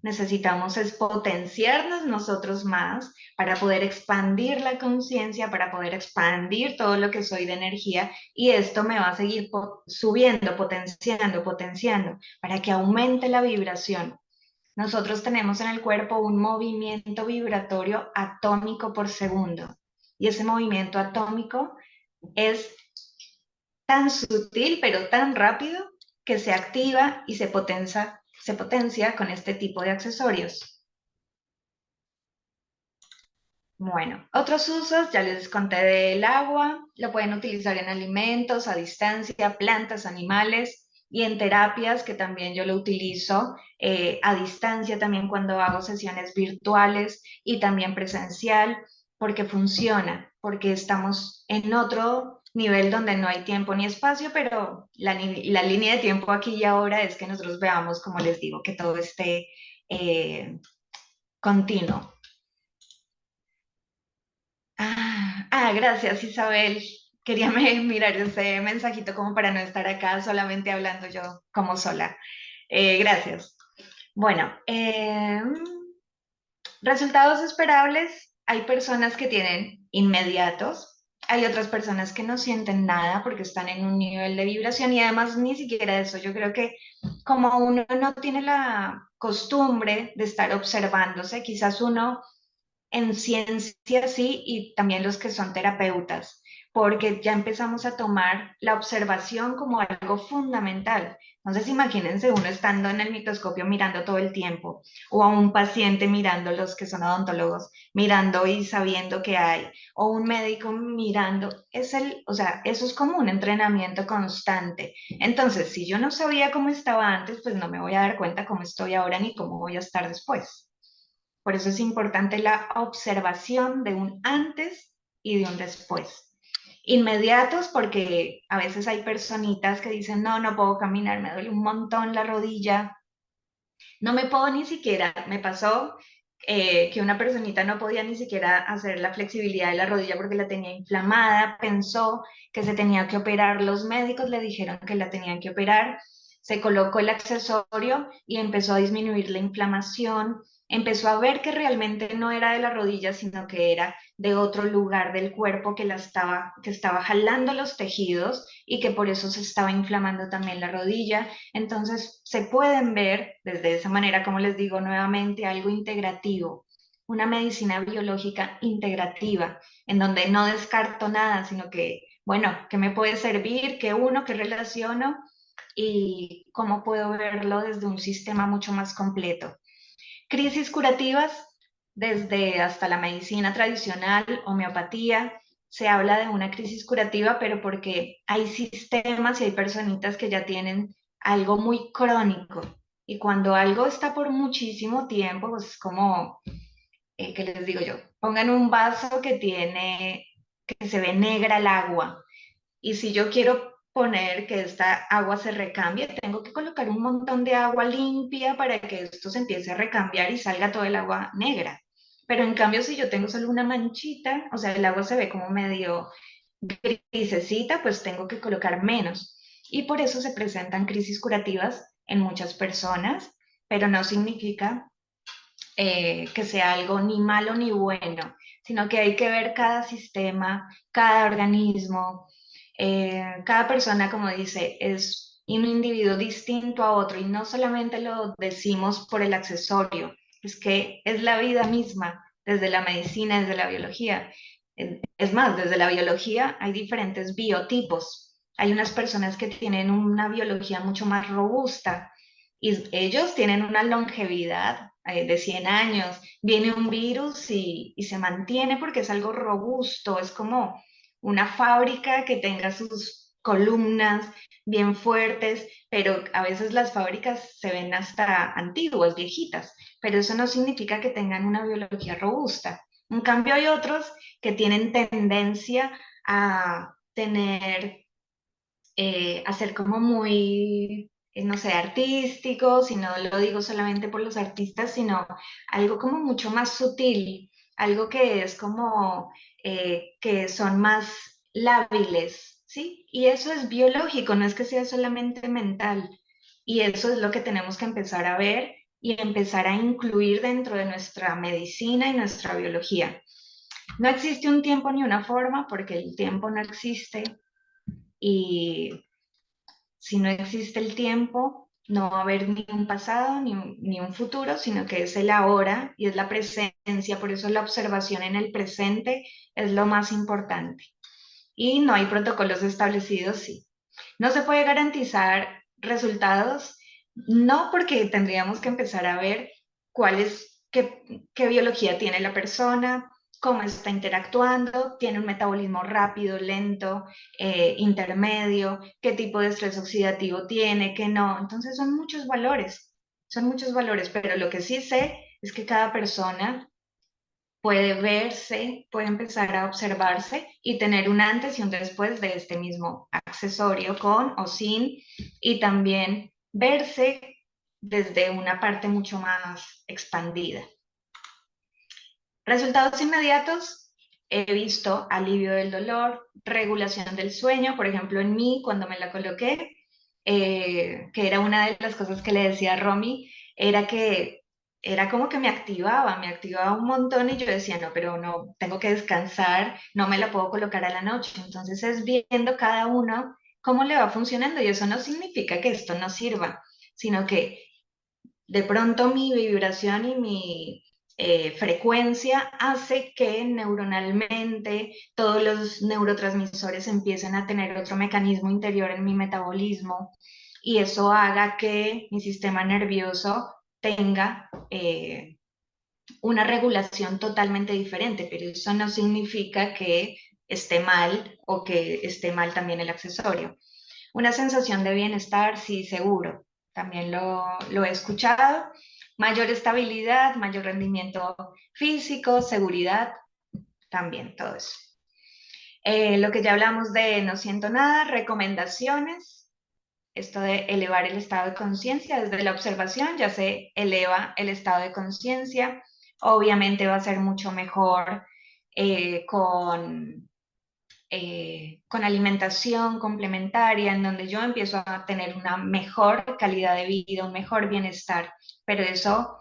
Necesitamos es potenciarnos nosotros más para poder expandir la conciencia, para poder expandir todo lo que soy de energía y esto me va a seguir subiendo, potenciando, potenciando para que aumente la vibración. Nosotros tenemos en el cuerpo un movimiento vibratorio atómico por segundo y ese movimiento atómico es tan sutil pero tan rápido que se activa y se potencia con este tipo de accesorios. Bueno, otros usos, ya les conté del agua, lo pueden utilizar en alimentos, a distancia, plantas, animales y en terapias, que también yo lo utilizo a distancia también cuando hago sesiones virtuales y también presencial, porque funciona, porque estamos en otro nivel donde no hay tiempo ni espacio, pero la línea de tiempo aquí y ahora es que nosotros veamos, como les digo, que todo esté continuo. Gracias, Isabel. Quería mirar ese mensajito como para no estar acá solamente hablando yo como sola. Gracias. Bueno, resultados esperables. Hay personas que tienen inmediatos, hay otras personas que no sienten nada porque están en un nivel de vibración y además ni siquiera eso. Yo creo que como uno no tiene la costumbre de estar observándose, quizás uno en ciencia sí, y también los que son terapeutas, porque ya empezamos a tomar la observación como algo fundamental. Entonces, imagínense uno estando en el microscopio mirando todo el tiempo, o a un paciente mirando, los que son odontólogos, mirando y sabiendo qué hay, o un médico mirando, o sea, eso es como un entrenamiento constante. Entonces, si yo no sabía cómo estaba antes, pues no me voy a dar cuenta cómo estoy ahora ni cómo voy a estar después. Por eso es importante la observación de un antes y de un después. Inmediatos, porque a veces hay personitas que dicen, no, no puedo caminar, me duele un montón la rodilla, no me puedo ni siquiera, me pasó que una personita no podía ni siquiera hacer la flexibilidad de la rodilla porque la tenía inflamada, pensó que se tenía que operar, los médicos le dijeron que la tenían que operar, se colocó el accesorio y empezó a disminuir la inflamación, empezó a ver que realmente no era de la rodilla, sino que era de otro lugar del cuerpo que estaba jalando los tejidos y que por eso se estaba inflamando también la rodilla. Entonces, se pueden ver desde esa manera, como les digo nuevamente, algo integrativo, una medicina biológica integrativa, en donde no descarto nada, sino que, bueno, ¿qué me puede servir? ¿Qué uno? ¿Qué relaciono? Y cómo puedo verlo desde un sistema mucho más completo. Crisis curativas, desde hasta la medicina tradicional, homeopatía, se habla de una crisis curativa, pero porque hay sistemas y hay personitas que ya tienen algo muy crónico. Y cuando algo está por muchísimo tiempo, pues es como, ¿qué les digo yo? Pongan un vaso que se ve negra el agua. Y si yo quiero poner que esta agua se recambie, tengo que colocar un montón de agua limpia para que esto se empiece a recambiar y salga todo el agua negra. Pero en cambio, si yo tengo solo una manchita, o sea, el agua se ve como medio grisecita, pues tengo que colocar menos. Y por eso se presentan crisis curativas en muchas personas, pero no significa que sea algo ni malo ni bueno, sino que hay que ver cada sistema, cada organismo, cada persona, como dice, es un individuo distinto a otro y no solamente lo decimos por el accesorio, es que es la vida misma, desde la medicina, desde la biología. Es más, desde la biología hay diferentes biotipos. Hay unas personas que tienen una biología mucho más robusta y ellos tienen una longevidad de 100 años. Viene un virus y se mantiene porque es algo robusto, es como una fábrica que tenga sus columnas bien fuertes, pero a veces las fábricas se ven hasta antiguas, viejitas, pero eso no significa que tengan una biología robusta. En cambio, hay otros que tienen tendencia a tener, a ser como muy, no sé, artísticos, y no lo digo solamente por los artistas, sino algo como mucho más sutil, algo que es como que son más lábiles, ¿sí? Y eso es biológico, no es que sea solamente mental. Y eso es lo que tenemos que empezar a ver y empezar a incluir dentro de nuestra medicina y nuestra biología. No existe un tiempo ni una forma porque el tiempo no existe y si no existe el tiempo, no va a haber ni un pasado ni un futuro, sino que es el ahora y es la presencia. Por eso la observación en el presente es lo más importante. Y no hay protocolos establecidos, sí. No se puede garantizar resultados, no, porque tendríamos que empezar a ver qué biología tiene la persona, cómo está interactuando, tiene un metabolismo rápido, lento, intermedio, qué tipo de estrés oxidativo tiene, qué no. Entonces son muchos valores, pero lo que sí sé es que cada persona puede verse, puede empezar a observarse y tener un antes y un después de este mismo accesorio con o sin, y también verse desde una parte mucho más expandida. Resultados inmediatos, he visto alivio del dolor, regulación del sueño, por ejemplo, en mí cuando me la coloqué, que era una de las cosas que le decía a Romy, era que era como que me activaba un montón y yo decía, no, pero no, tengo que descansar, no me la puedo colocar a la noche. Entonces es viendo cada uno cómo le va funcionando y eso no significa que esto no sirva, sino que de pronto mi vibración y mi frecuencia hace que neuronalmente todos los neurotransmisores empiecen a tener otro mecanismo interior en mi metabolismo y eso haga que mi sistema nervioso tenga una regulación totalmente diferente, pero eso no significa que esté mal o que esté mal también el accesorio. Una sensación de bienestar, sí, seguro. También lo he escuchado. Mayor estabilidad, mayor rendimiento físico, seguridad, también todo eso. Lo que ya hablamos de no siento nada, recomendaciones, esto de elevar el estado de conciencia desde la observación, ya se eleva el estado de conciencia. Obviamente va a ser mucho mejor con alimentación complementaria, en donde yo empiezo a tener una mejor calidad de vida, un mejor bienestar. Pero eso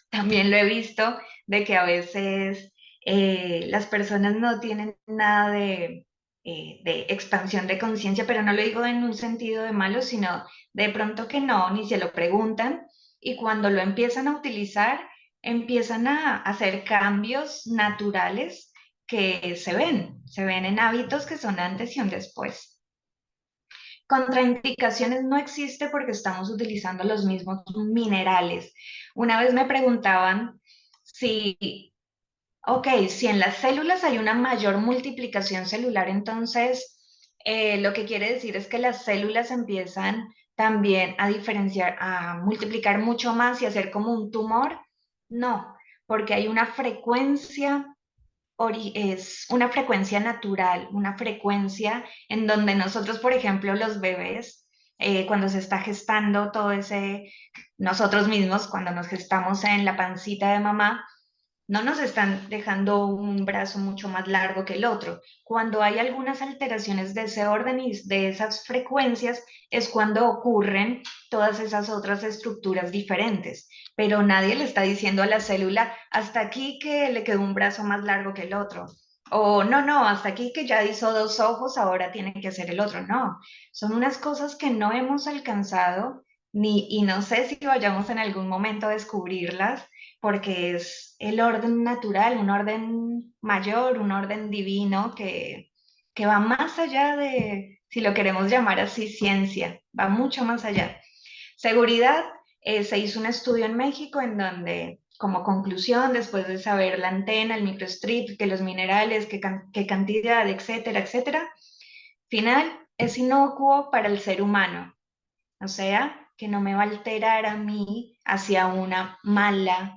también lo he visto, de que a veces las personas no tienen nada de expansión de conciencia, pero no lo digo en un sentido de malo, sino de pronto que no, ni se lo preguntan, y cuando lo empiezan a utilizar, empiezan a hacer cambios naturales que se ven en hábitos que son antes y un después. Contraindicaciones no existe porque estamos utilizando los mismos minerales. Una vez me preguntaban si, ok, si en las células hay una mayor multiplicación celular, entonces lo que quiere decir es que las células empiezan también a diferenciar, a multiplicar mucho más y hacer como un tumor. No, porque hay una frecuencia, es una frecuencia natural, una frecuencia en donde nosotros, por ejemplo, los bebés, cuando se está gestando todo ese, nosotros mismos, cuando nos gestamos en la pancita de mamá, no nos están dejando un brazo mucho más largo que el otro. Cuando hay algunas alteraciones de ese orden y de esas frecuencias, es cuando ocurren todas esas otras estructuras diferentes. Pero nadie le está diciendo a la célula, hasta aquí que le quedó un brazo más largo que el otro. O no, no, hasta aquí que ya hizo dos ojos, ahora tiene que hacer el otro. No, son unas cosas que no hemos alcanzado ni, y no sé si vayamos en algún momento a descubrirlas porque es el orden natural, un orden mayor, un orden divino que va más allá de, si lo queremos llamar así, ciencia, va mucho más allá. Seguridad, se hizo un estudio en México en donde, como conclusión, después de saber la antena, el microstrip, que los minerales, qué cantidad, etcétera, etcétera, final, es inocuo para el ser humano. O sea, que no me va a alterar a mí hacia una mala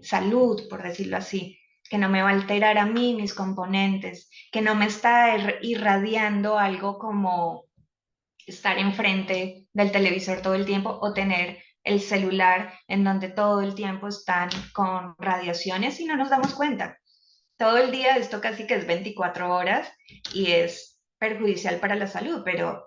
salud, por decirlo así, que no me va a alterar a mí mis componentes, que no me está irradiando algo como estar enfrente del televisor todo el tiempo o tener el celular en donde todo el tiempo están con radiaciones y no nos damos cuenta. Todo el día esto casi que es 24 horas y es perjudicial para la salud, pero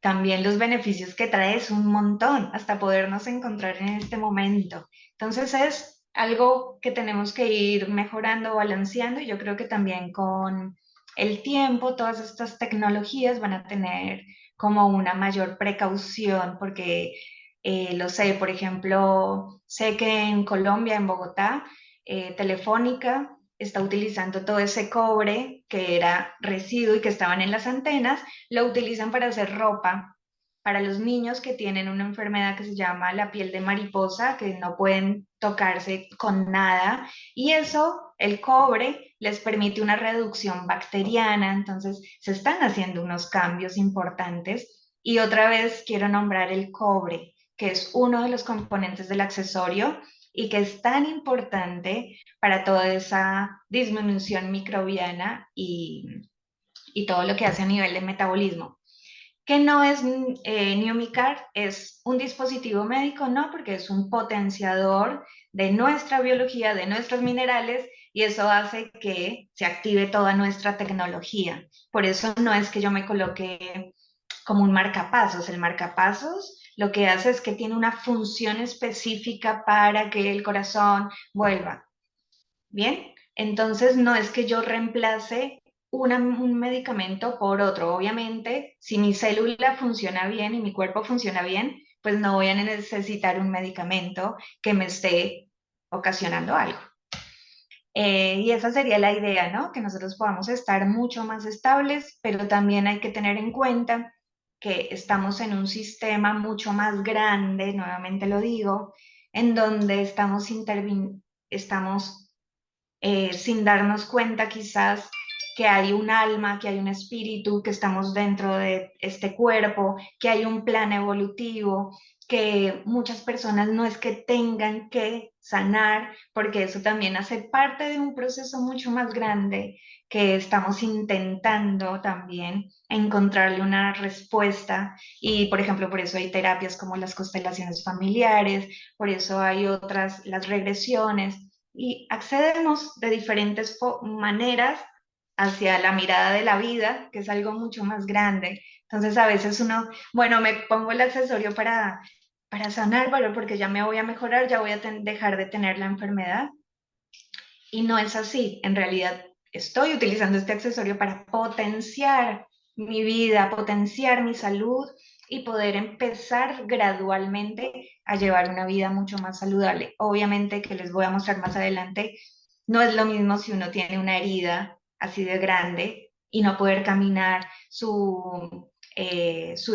también los beneficios que trae es un montón, hasta podernos encontrar en este momento. Entonces es algo que tenemos que ir mejorando, balanceando, y yo creo que también con el tiempo todas estas tecnologías van a tener como una mayor precaución, porque lo sé, por ejemplo, sé que en Colombia, en Bogotá, Telefónica está utilizando todo ese cobre que era residuo y que estaban en las antenas, lo utilizan para hacer ropa para los niños que tienen una enfermedad que se llama la piel de mariposa, que no pueden tocarse con nada, y eso, el cobre, les permite una reducción bacteriana, entonces se están haciendo unos cambios importantes. Y otra vez quiero nombrar el cobre, que es uno de los componentes del accesorio y que es tan importante para toda esa disminución microbiana y todo lo que hace a nivel de metabolismo. Que no es Newmicar, es un dispositivo médico, no, porque es un potenciador de nuestra biología, de nuestros minerales, y eso hace que se active toda nuestra tecnología. Por eso no es que yo me coloque como un marcapasos. El marcapasos lo que hace es que tiene una función específica para que el corazón vuelva. Bien, entonces no es que yo reemplace un medicamento por otro. Obviamente, si mi célula funciona bien y mi cuerpo funciona bien, pues no voy a necesitar un medicamento que me esté ocasionando algo. Y esa sería la idea, ¿no? Que nosotros podamos estar mucho más estables, pero también hay que tener en cuenta que estamos en un sistema mucho más grande, nuevamente lo digo, en donde estamos sin darnos cuenta quizás que hay un alma, que hay un espíritu, que estamos dentro de este cuerpo, que hay un plan evolutivo, que muchas personas no es que tengan que sanar, porque eso también hace parte de un proceso mucho más grande que estamos intentando también encontrarle una respuesta y por ejemplo por eso hay terapias como las constelaciones familiares, por eso hay otras, las regresiones, y accedemos de diferentes maneras hacia la mirada de la vida, que es algo mucho más grande. Entonces a veces uno, bueno, me pongo el accesorio para sanar, pero porque ya me voy a mejorar, ya voy a dejar de tener la enfermedad. Y no es así. En realidad estoy utilizando este accesorio para potenciar mi vida, potenciar mi salud y poder empezar gradualmente a llevar una vida mucho más saludable. Obviamente que les voy a mostrar más adelante, no es lo mismo si uno tiene una herida así de grande y no poder caminar, su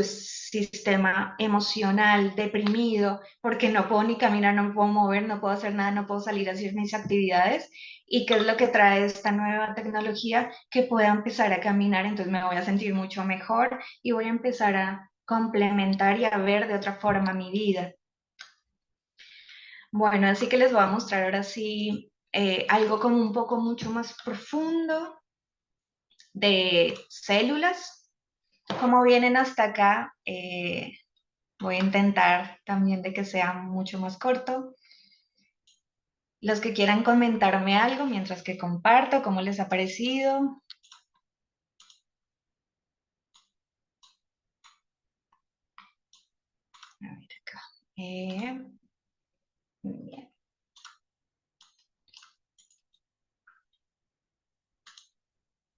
sistema emocional deprimido, porque no puedo ni caminar, no me puedo mover, no puedo hacer nada, no puedo salir a hacer mis actividades. ¿Y qué es lo que trae esta nueva tecnología? Que pueda empezar a caminar, entonces me voy a sentir mucho mejor y voy a empezar complementar y a ver de otra forma mi vida. Bueno, así que les voy a mostrar ahora sí algo como un poco mucho más profundo de células. Como vienen hasta acá, voy a intentar también de que sea mucho más corto. Los que quieran comentarme algo mientras que comparto, cómo les ha parecido. A ver acá. Bien.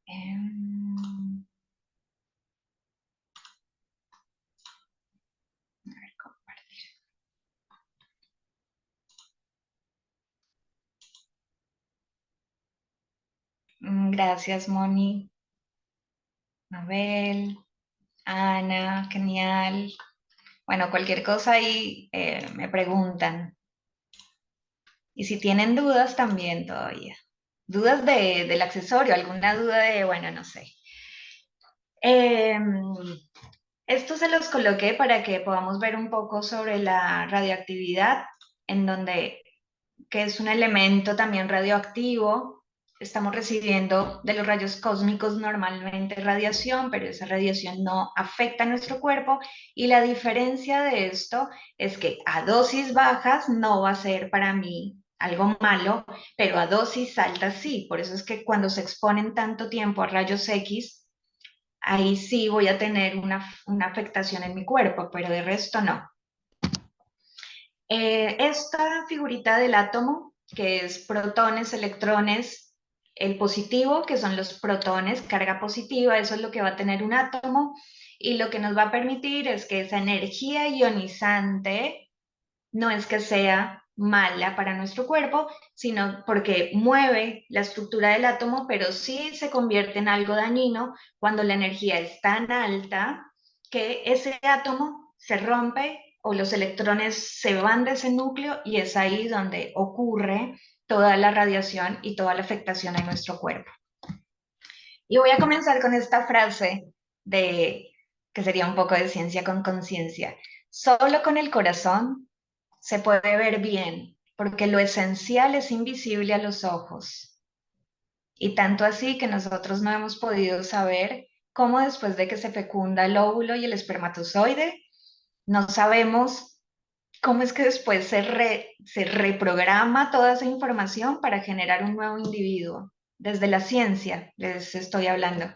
Em, a ver, compartir. Gracias, Moni, Mabel, Ana, genial. Bueno, cualquier cosa ahí me preguntan. Y si tienen dudas también todavía. Dudas del accesorio, alguna duda de, bueno, no sé. Em, Esto se los coloqué para que podamos ver un poco sobre la radioactividad, en donde, que es un elemento también radioactivo. Estamos recibiendo de los rayos cósmicos normalmente radiación, pero esa radiación no afecta a nuestro cuerpo y la diferencia de esto es que a dosis bajas no va a ser para mí algo malo, pero a dosis altas sí. Por eso es que cuando se exponen tanto tiempo a rayos X, ahí sí voy a tener una afectación en mi cuerpo, pero de resto no. Esta figurita del átomo, que es protones, electrones, el positivo, que son los protones, carga positiva, eso es lo que va a tener un átomo, y lo que nos va a permitir es que esa energía ionizante no es que sea mala para nuestro cuerpo, sino porque mueve la estructura del átomo, pero sí se convierte en algo dañino cuando la energía es tan alta que ese átomo se rompe o los electrones se van de ese núcleo y es ahí donde ocurre toda la radiación y toda la afectación a nuestro cuerpo. Y voy a comenzar con esta frase de que sería un poco de ciencia con conciencia. Solo con el corazón se puede ver bien, porque lo esencial es invisible a los ojos. Y tanto así que nosotros no hemos podido saber cómo después de que se fecunda el óvulo y el espermatozoide, no sabemos cómo es que después se reprograma toda esa información para generar un nuevo individuo. Desde la ciencia les estoy hablando.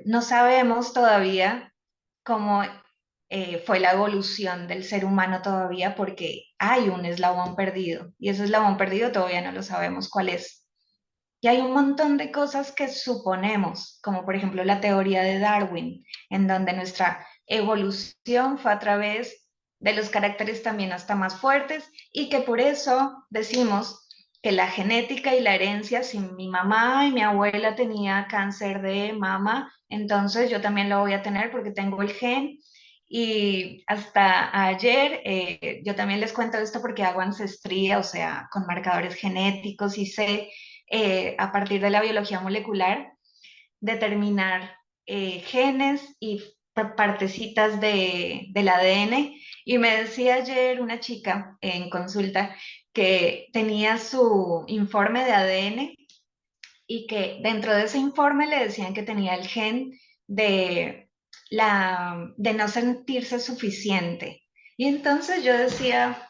No sabemos todavía cómo fue la evolución del ser humano todavía porque hay un eslabón perdido y ese eslabón perdido todavía no lo sabemos cuál es. Y hay un montón de cosas que suponemos, como por ejemplo la teoría de Darwin, en donde nuestra evolución fue a través de los caracteres también hasta más fuertes y que por eso decimos que la genética y la herencia, si mi mamá y mi abuela tenía cáncer de mama, entonces yo también lo voy a tener porque tengo el gen. Y hasta ayer, yo también les cuento esto porque hago ancestría, o sea, con marcadores genéticos y sé a partir de la biología molecular, determinar genes y partecitas del ADN. Y me decía ayer una chica en consulta que tenía su informe de ADN y que dentro de ese informe le decían que tenía el gen de, de no sentirse suficiente. Y entonces yo decía,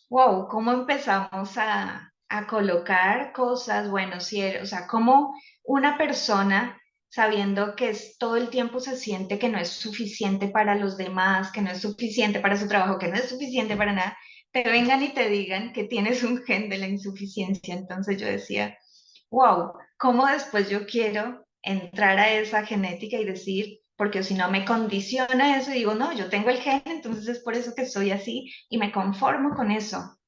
wow, ¿cómo empezamos a colocar cosas? Bueno, sí, o sea, cómo una persona, sabiendo que todo el tiempo se siente que no es suficiente para los demás, que no es suficiente para su trabajo, que no es suficiente para nada, te vengan y te digan que tienes un gen de la insuficiencia. Entonces yo decía, wow, ¿cómo después yo quiero entrar a esa genética y decir, porque si no me condiciona eso y digo, no, yo tengo el gen, entonces es por eso que soy así y me conformo con eso.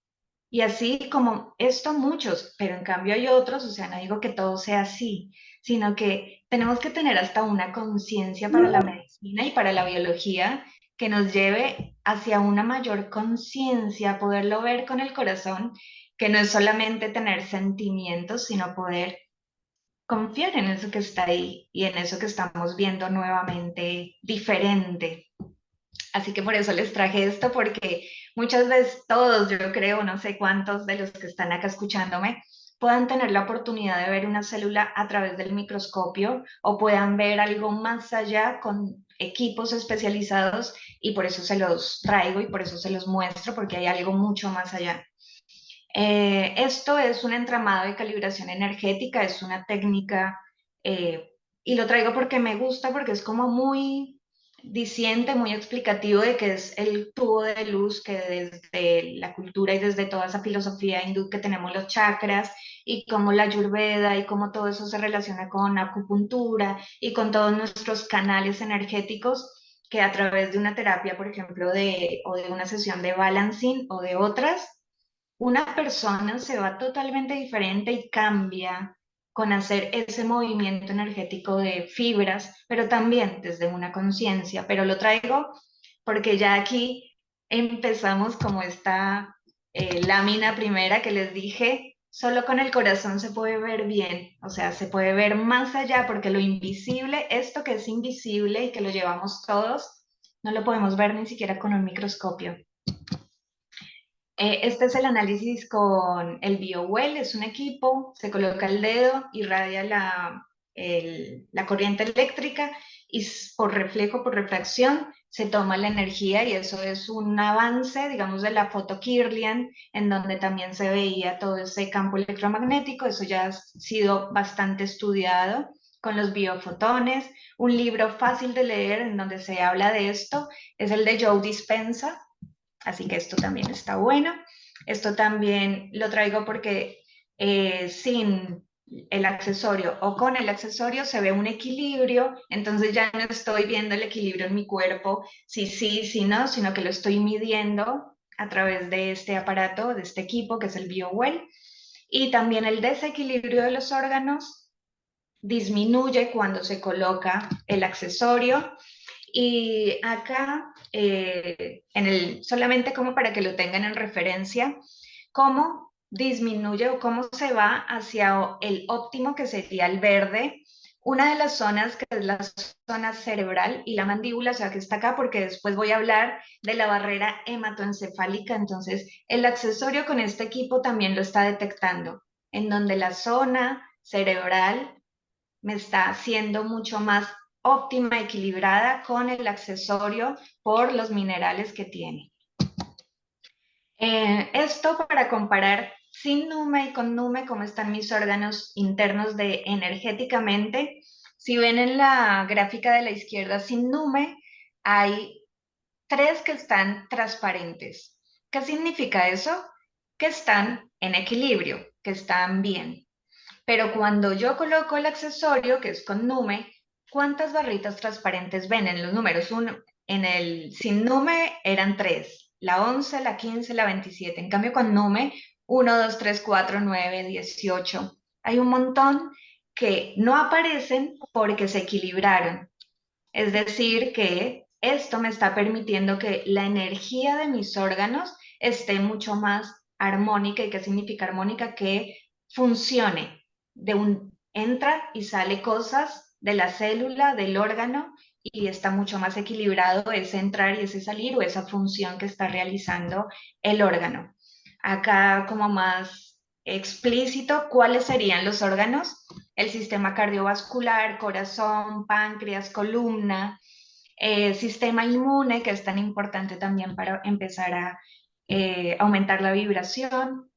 Y así como esto muchos, pero en cambio hay otros, o sea, no digo que todo sea así, sino que tenemos que tener hasta una conciencia para la medicina y para la biología que nos lleve hacia una mayor conciencia, poderlo ver con el corazón, que no es solamente tener sentimientos, sino poder confiar en eso que está ahí y en eso que estamos viendo nuevamente diferente. Así que por eso les traje esto, porque muchas veces todos, yo creo, no sé cuántos de los que están acá escuchándome, puedan tener la oportunidad de ver una célula a través del microscopio o puedan ver algo más allá con equipos especializados, y por eso se los traigo y por eso se los muestro, porque hay algo mucho más allá. Esto es un entramado de calibración energética, es una técnica, eh, y lo traigo porque me gusta, porque es como muy diciente, muy explicativo de que es el tubo de luz que desde la cultura y desde toda esa filosofía hindú que tenemos los chakras y cómo la ayurveda y cómo todo eso se relaciona con acupuntura y con todos nuestros canales energéticos, que a través de una terapia, por ejemplo, o de una sesión de balancing o de otras, una persona se va totalmente diferente y cambia con hacer ese movimiento energético de fibras, pero también desde una conciencia. Pero lo traigo porque ya aquí empezamos como esta lámina primera que les dije, solo con el corazón se puede ver bien, o sea, se puede ver más allá, porque lo invisible, esto que es invisible y que lo llevamos todos, no lo podemos ver ni siquiera con un microscopio. Este es el análisis con el BioWell, es un equipo, se coloca el dedo, irradia la corriente eléctrica y por reflejo, por refracción, se toma la energía, y eso es un avance, digamos, de la foto Kirlian, en donde también se veía todo ese campo electromagnético. Eso ya ha sido bastante estudiado con los biofotones. Un libro fácil de leer en donde se habla de esto es el de Joe Dispenza, así que esto también está bueno. Esto también lo traigo porque sin el accesorio o con el accesorio se ve un equilibrio, entonces ya no estoy viendo el equilibrio en mi cuerpo, si sí, si no, sino que lo estoy midiendo a través de este aparato, de este equipo que es el BioWell. Y también el desequilibrio de los órganos disminuye cuando se coloca el accesorio. Y acá, solamente como para que lo tengan en referencia, cómo disminuye o cómo se va hacia el óptimo, que sería el verde. Una de las zonas, que es la zona cerebral y la mandíbula, o sea, que está acá, porque después voy a hablar de la barrera hematoencefálica. Entonces, el accesorio con este equipo también lo está detectando, en donde la zona cerebral me está haciendo mucho más óptima, equilibrada con el accesorio por los minerales que tiene. Esto para comparar sin NUME y con NUME cómo están mis órganos internos de energéticamente. Si ven en la gráfica de la izquierda sin NUME, hay 3 que están transparentes. ¿Qué significa eso? Que están en equilibrio, que están bien. Pero cuando yo coloco el accesorio, que es con NUME, ¿cuántas barritas transparentes ven en los números? En el sin NUME eran 3, la 11, la 15, la 27. En cambio con NUME, 1, 2, 3, 4, 9, 18. Hay un montón que no aparecen porque se equilibraron. Es decir, que esto me está permitiendo que la energía de mis órganos esté mucho más armónica. ¿Y qué significa armónica? Que funcione. Entra y sale cosas de la célula, del órgano, y está mucho más equilibrado ese entrar y ese salir, o esa función que está realizando el órgano. Acá como más explícito, ¿cuáles serían los órganos? El sistema cardiovascular, corazón, páncreas, columna, sistema inmune, que es tan importante también para empezar a aumentar la vibración,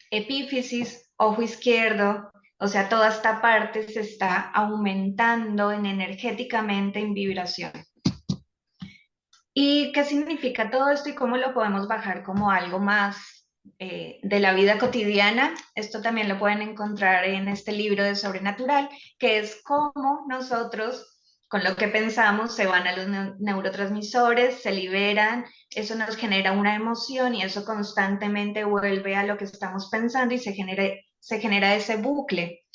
epífisis, ojo izquierdo, o sea, toda esta parte se está aumentando energéticamente en vibración. ¿Y qué significa todo esto y cómo lo podemos bajar como algo más de la vida cotidiana? Esto también lo pueden encontrar en este libro de Sobrenatural, que es cómo nosotros, con lo que pensamos, se van a los neurotransmisores, se liberan, eso nos genera una emoción y eso constantemente vuelve a lo que estamos pensando y se genera ese bucle.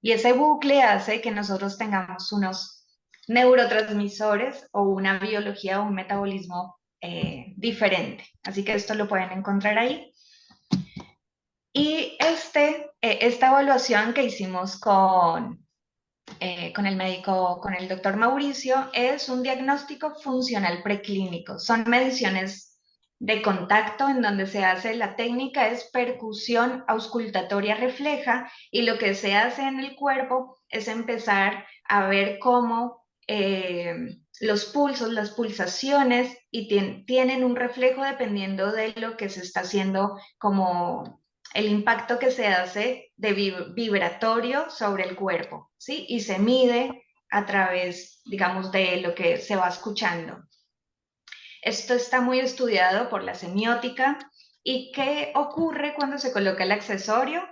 Y ese bucle hace que nosotros tengamos unos neurotransmisores o una biología o un metabolismo diferente. Así que esto lo pueden encontrar ahí. Y esta evaluación que hicimos con el médico, con el doctor Mauricio, es un diagnóstico funcional preclínico. Son mediciones de contacto en donde se hace, la técnica es percusión auscultatoria refleja, y lo que se hace en el cuerpo es empezar a ver cómo los pulsos, las pulsaciones, y tienen un reflejo dependiendo de lo que se está haciendo, como el impacto que se hace de vibratorio sobre el cuerpo, ¿sí? Y se mide a través, digamos, de lo que se va escuchando. Esto está muy estudiado por la semiótica. ¿Y qué ocurre cuando se coloca el accesorio?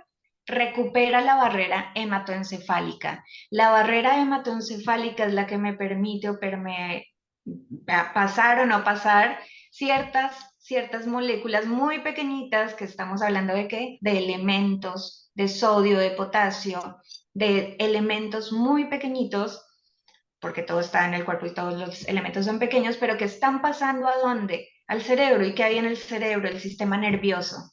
Recupera la barrera hematoencefálica. La barrera hematoencefálica es la que me permite pasar o no pasar ciertas moléculas muy pequeñitas, que estamos hablando de qué, de elementos, de sodio, de potasio, de elementos muy pequeñitos, porque todo está en el cuerpo y todos los elementos son pequeños, pero que están pasando ¿a dónde? Al cerebro. ¿Y qué hay en el cerebro? El sistema nervioso.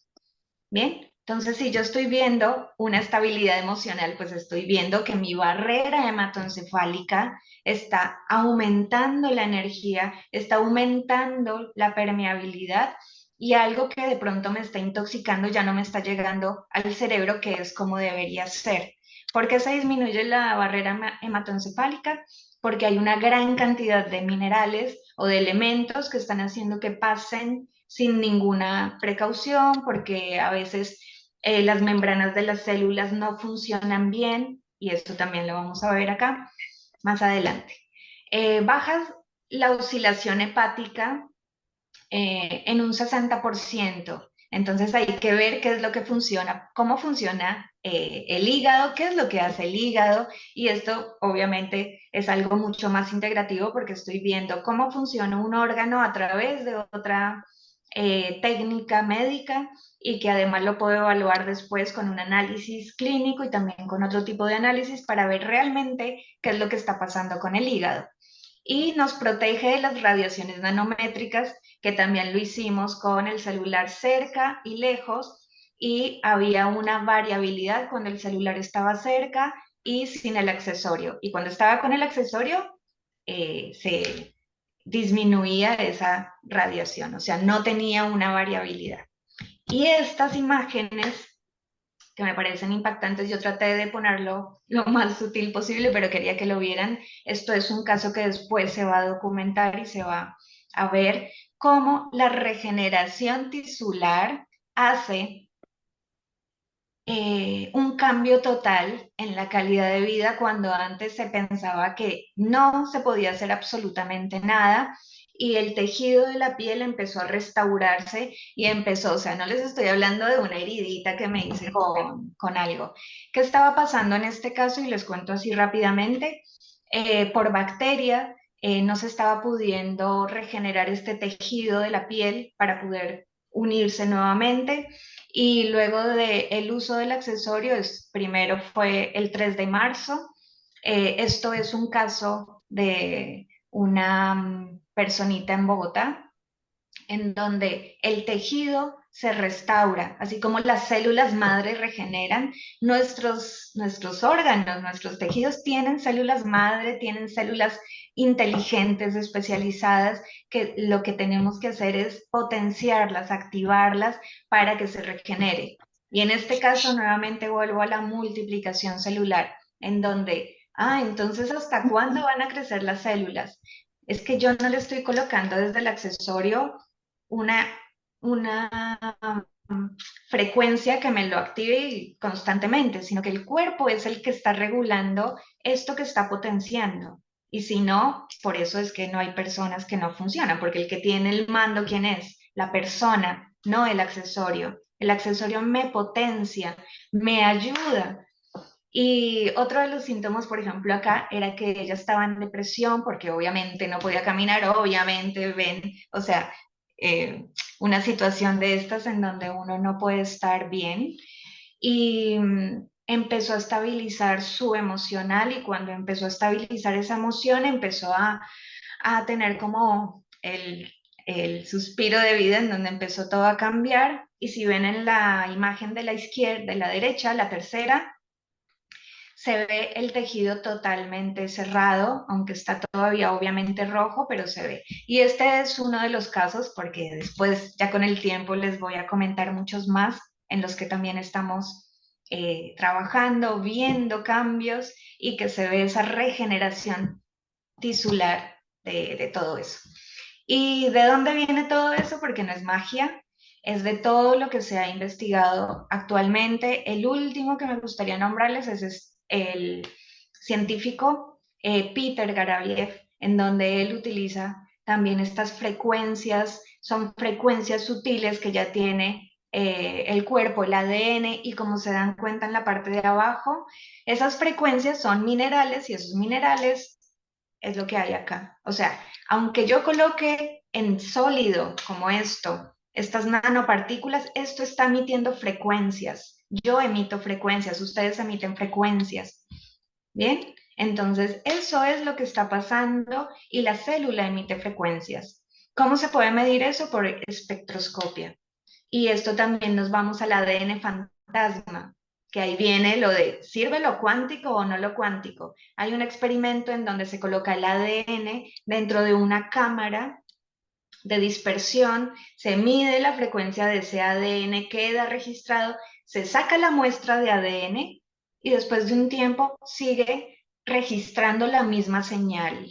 Bien, entonces si yo estoy viendo una estabilidad emocional, pues estoy viendo que mi barrera hematoencefálica está aumentando la energía, está aumentando la permeabilidad, y algo que de pronto me está intoxicando ya no me está llegando al cerebro, que es como debería ser. ¿Por qué se disminuye la barrera hematoencefálica? Porque hay una gran cantidad de minerales o de elementos que están haciendo que pasen sin ninguna precaución, porque a veces las membranas de las células no funcionan bien, y esto también lo vamos a ver acá más adelante. Bajas la oscilación hepática en un 60%. Entonces hay que ver qué es lo que funciona, cómo funciona el hígado, qué es lo que hace el hígado, y esto obviamente es algo mucho más integrativo, porque estoy viendo cómo funciona un órgano a través de otra técnica médica, y que además lo puedo evaluar después con un análisis clínico y también con otro tipo de análisis para ver realmente qué es lo que está pasando con el hígado. Y nos protege de las radiaciones nanométricas, que también lo hicimos con el celular cerca y lejos, y había una variabilidad cuando el celular estaba cerca y sin el accesorio. Y cuando estaba con el accesorio, se disminuía esa radiación, o sea, no tenía una variabilidad. Y estas imágenes que me parecen impactantes, yo traté de ponerlo lo más sutil posible, pero quería que lo vieran. Esto es un caso que después se va a documentar y se va a ver cómo la regeneración tisular hace un cambio total en la calidad de vida, cuando antes se pensaba que no se podía hacer absolutamente nada, y el tejido de la piel empezó a restaurarse y empezó, o sea, no les estoy hablando de una heridita que me hice con algo. ¿Qué estaba pasando en este caso? Y les cuento así rápidamente. Por bacteria, no se estaba pudiendo regenerar este tejido de la piel para poder unirse nuevamente. Y luego del uso del accesorio, primero fue el 3 de marzo. Esto es un caso de una personita en Bogotá, en donde el tejido se restaura, así como las células madre regeneran. Nuestros órganos, nuestros tejidos tienen células madre, tienen células inteligentes, especializadas, que lo que tenemos que hacer es potenciarlas, activarlas para que se regenere. Y en este caso, nuevamente vuelvo a la multiplicación celular, en donde, entonces, ¿hasta cuándo van a crecer las células? Es que yo no le estoy colocando desde el accesorio una, una frecuencia que me lo active constantemente, sino que el cuerpo es el que está regulando esto que está potenciando. Y si no, por eso es que no hay personas que no funcionan, porque el que tiene el mando, ¿quién es? La persona, no el accesorio. El accesorio me potencia, me ayuda. Y otro de los síntomas, por ejemplo, acá era que ella estaba en depresión, porque obviamente no podía caminar, obviamente ven, o sea, una situación de estas en donde uno no puede estar bien. Y empezó a estabilizar su emocional, y cuando empezó a estabilizar esa emoción empezó a tener como el suspiro de vida en donde empezó todo a cambiar. Y si ven en la imagen de la izquierda, de la derecha, la tercera, se ve el tejido totalmente cerrado, aunque está todavía obviamente rojo, pero se ve. Y este es uno de los casos, porque después, ya con el tiempo, les voy a comentar muchos más en los que también estamos trabajando, viendo cambios y que se ve esa regeneración tisular de todo eso. ¿Y de dónde viene todo eso? Porque no es magia, es de todo lo que se ha investigado actualmente. El último que me gustaría nombrarles es el científico Peter Garaviev, en donde él utiliza también estas frecuencias, son frecuencias sutiles que ya tiene el cuerpo, el ADN, y como se dan cuenta en la parte de abajo, esas frecuencias son minerales y esos minerales es lo que hay acá. O sea, aunque yo coloque en sólido como esto, estas nanopartículas, esto está emitiendo frecuencias. Yo emito frecuencias, ustedes emiten frecuencias. ¿Bien? Entonces, eso es lo que está pasando y la célula emite frecuencias. ¿Cómo se puede medir eso? Por espectroscopia. Y esto también nos vamos al ADN fantasma, que ahí viene lo de, ¿sirve lo cuántico o no lo cuántico? Hay un experimento en donde se coloca el ADN dentro de una cámara de dispersión, se mide la frecuencia de ese ADN, queda registrado, se saca la muestra de ADN y después de un tiempo sigue registrando la misma señal,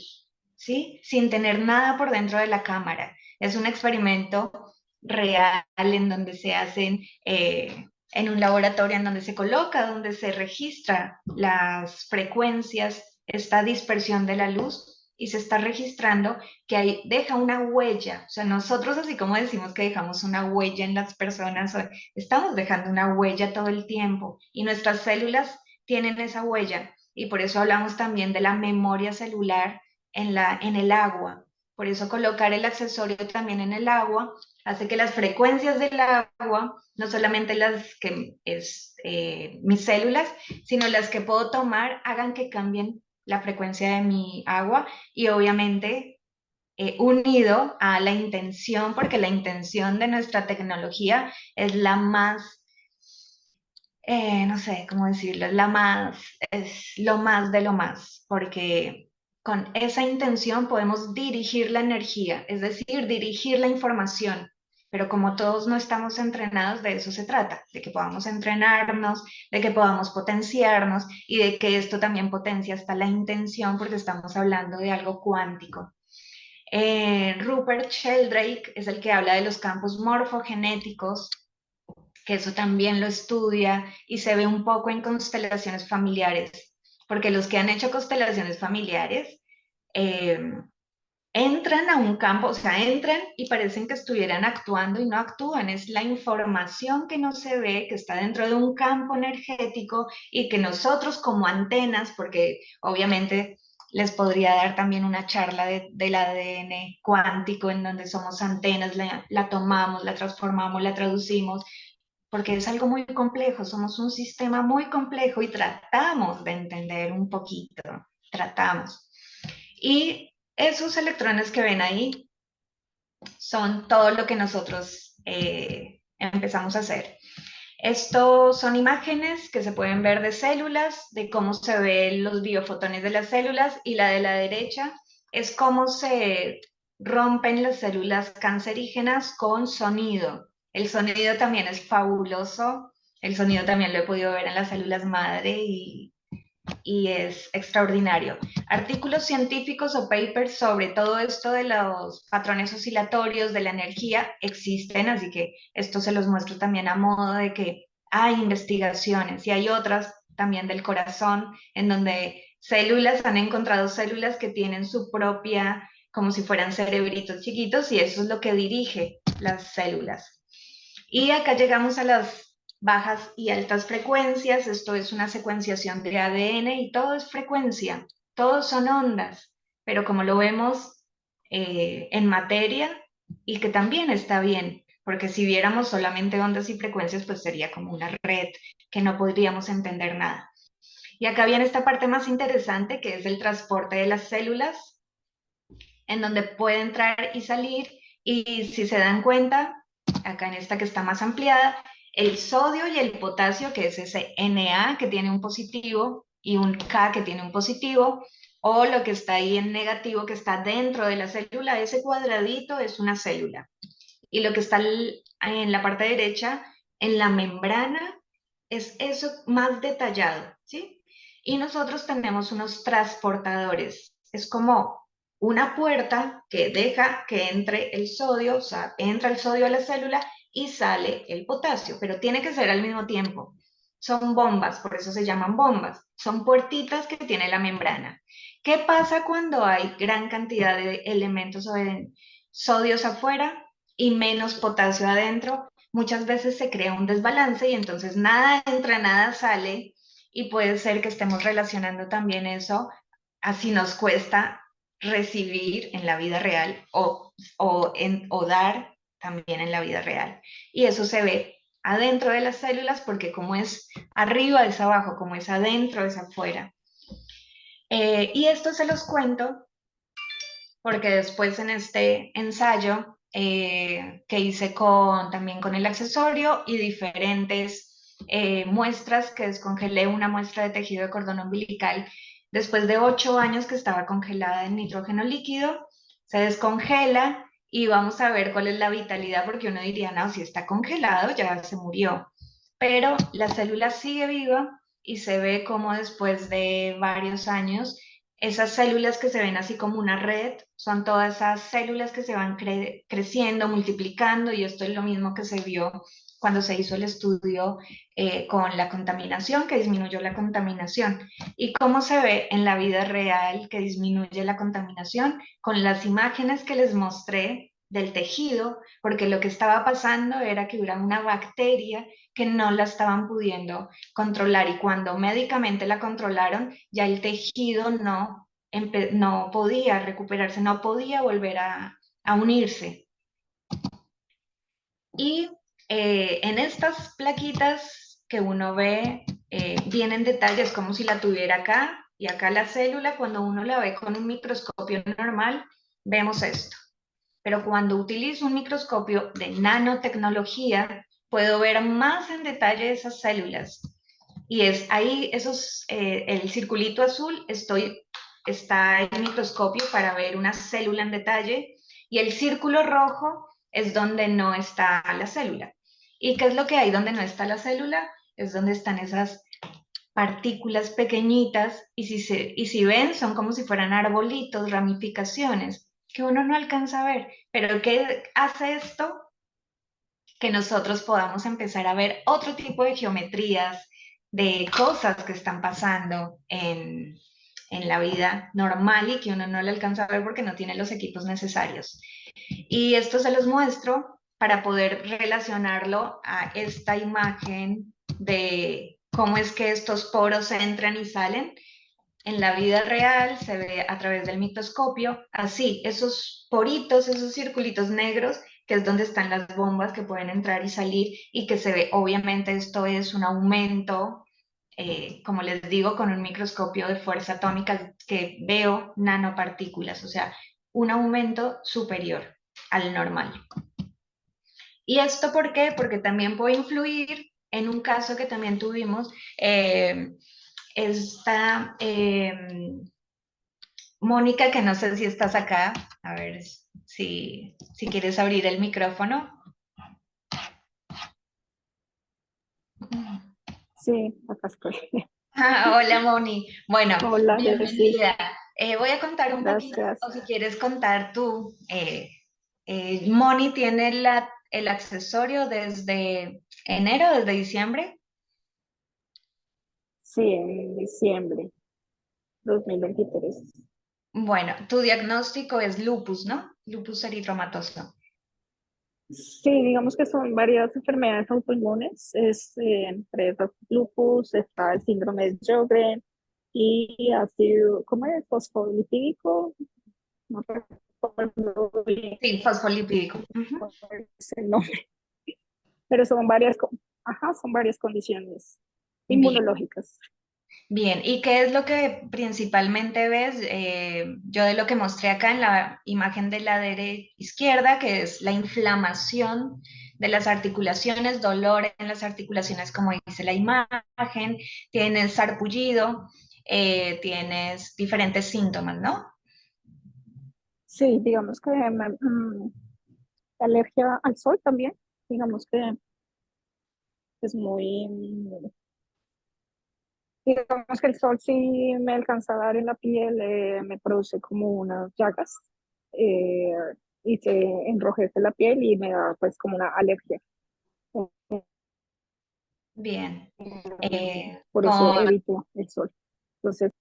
¿sí? Sin tener nada por dentro de la cámara. Es un experimento real en donde se hacen en un laboratorio en donde se coloca, donde se registra las frecuencias, esta dispersión de la luz y se está registrando que ahí deja una huella. O sea, nosotros así como decimos que dejamos una huella en las personas, estamos dejando una huella todo el tiempo y nuestras células tienen esa huella y por eso hablamos también de la memoria celular en el agua. Por eso colocar el accesorio también en el agua hace que las frecuencias del agua, no solamente las que es mis células, sino las que puedo tomar, hagan que cambien la frecuencia de mi agua y obviamente unido a la intención, porque la intención de nuestra tecnología es la más, no sé cómo decirlo, es la más, es lo más de lo más, porque con esa intención podemos dirigir la energía, es decir, dirigir la información. Pero como todos no estamos entrenados, de eso se trata, de que podamos entrenarnos, de que podamos potenciarnos y de que esto también potencia hasta la intención porque estamos hablando de algo cuántico. Rupert Sheldrake es el que habla de los campos morfogenéticos, que eso también lo estudia y se ve un poco en constelaciones familiares, porque los que han hecho constelaciones familiares eh, entran a un campo, o sea, entran y parecen que estuvieran actuando y no actúan. Es la información que no se ve, que está dentro de un campo energético y que nosotros como antenas, porque obviamente les podría dar también una charla del ADN cuántico en donde somos antenas, la tomamos, la transformamos, la traducimos, porque es algo muy complejo, somos un sistema muy complejo y tratamos de entender un poquito, tratamos. Y esos electrones que ven ahí son todo lo que nosotros empezamos a hacer. Estos son imágenes que se pueden ver de células, de cómo se ven los biofotones de las células, y la de la derecha es cómo se rompen las células cancerígenas con sonido. El sonido también es fabuloso, el sonido también lo he podido ver en las células madre y es extraordinario. Artículos científicos o papers sobre todo esto de los patrones oscilatorios de la energía existen, así que esto se los muestro también a modo de que hay investigaciones y hay otras también del corazón en donde células, han encontrado células que tienen su propia, como si fueran cerebritos chiquitos y eso es lo que dirige las células. Y acá llegamos a las bajas y altas frecuencias. Esto es una secuenciación de ADN y todo es frecuencia, todos son ondas, pero como lo vemos en materia y que también está bien, porque si viéramos solamente ondas y frecuencias, pues sería como una red que no podríamos entender nada. Y acá viene esta parte más interesante que es el transporte de las células, en donde puede entrar y salir Y si se dan cuenta, acá en esta que está más ampliada, el sodio y el potasio, que es ese Na que tiene un positivo y un K que tiene un positivo, o lo que está ahí en negativo que está dentro de la célula, ese cuadradito es una célula. Y lo que está en la parte derecha, en la membrana, es eso más detallado, ¿sí? Y nosotros tenemos unos transportadores. Es como una puerta que deja que entre el sodio, o sea, entra el sodio a la célula y sale el potasio, pero tiene que ser al mismo tiempo. Son bombas, por eso se llaman bombas. Son puertitas que tiene la membrana. ¿Qué pasa cuando hay gran cantidad de elementos o de sodios afuera y menos potasio adentro? Muchas veces se crea un desbalance y entonces nada entra, nada sale y puede ser que estemos relacionando también eso, así nos cuesta recibir en la vida real o dar también en la vida real. Y eso se ve adentro de las células porque como es arriba es abajo, como es adentro es afuera. Y esto se los cuento porque después en este ensayo que hice también con el accesorio y diferentes muestras, que descongelé una muestra de tejido de cordón umbilical después de 8 años que estaba congelada en nitrógeno líquido, se descongela y vamos a ver cuál es la vitalidad, porque uno diría, no, si está congelado ya se murió, pero la célula sigue viva y se ve como después de varios años esas células que se ven así como una red, son todas esas células que se van creciendo, multiplicando, y esto es lo mismo que se vio cuando se hizo el estudio con la contaminación, que disminuyó la contaminación. ¿Y cómo se ve en la vida real que disminuye la contaminación? Con las imágenes que les mostré del tejido, porque lo que estaba pasando era que hubiera una bacteria que no la estaban pudiendo controlar y cuando médicamente la controlaron, ya el tejido no podía recuperarse, no podía volver a unirse. Y en estas plaquitas que uno ve, vienen detalles como si la tuviera acá y acá la célula, cuando uno la ve con un microscopio normal, vemos esto. Pero cuando utilizo un microscopio de nanotecnología, puedo ver más en detalle esas células. Y es ahí, el circulito azul, está el microscopio para ver una célula en detalle, y el círculo rojo es donde no está la célula. ¿Y qué es lo que hay donde no está la célula? Es donde están esas partículas pequeñitas, y si ven, son como si fueran arbolitos, ramificaciones, que uno no alcanza a ver. Pero ¿qué hace esto? Que nosotros podamos empezar a ver otro tipo de geometrías, de cosas que están pasando en la vida normal y que uno no le alcanza a ver porque no tiene los equipos necesarios. Y esto se los muestro para poder relacionarlo a esta imagen de cómo es que estos poros entran y salen. En la vida real se ve a través del microscopio, así, esos poritos, esos circulitos negros, que es donde están las bombas que pueden entrar y salir y que se ve, obviamente esto es un aumento, como les digo, con un microscopio de fuerza atómica que veo nanopartículas, o sea, un aumento superior al normal. ¿Y esto por qué? Porque también puede influir en un caso que también tuvimos, esta Mónica, que no sé si estás acá, a ver si quieres abrir el micrófono. Sí, acá estoy. Hola Moni, bueno, Hola, Jessy. bienvenida. Voy a contar un poquito, Gracias. o si quieres contar tú. Moni tiene el accesorio desde enero, desde diciembre. Sí, en diciembre 2023. Bueno, tu diagnóstico es lupus, ¿no? Lupus eritematoso. Sí, digamos que son varias enfermedades autoinmunes. Entre esas lupus está el síndrome de Sjögren y ácido, ¿cómo es? Fosfolipídico. No recuerdo bien Sí, fosfolipídico. Ujú. cuál es el nombre, pero son varias condiciones Bien. inmunológicas. Bien, ¿y qué es lo que principalmente ves? Yo de lo que mostré acá en la imagen de la izquierda, que es la inflamación de las articulaciones, dolor en las articulaciones, como dice la imagen, tienes sarpullido, tienes diferentes síntomas, ¿no? Sí, digamos que alergia al sol también, digamos que es muy, digamos que el sol sí me alcanza a dar en la piel, me produce como unas llagas eh, y se enrojece la piel y me da pues como una alergia. Bien. Por eso Con, evito el sol. Entonces,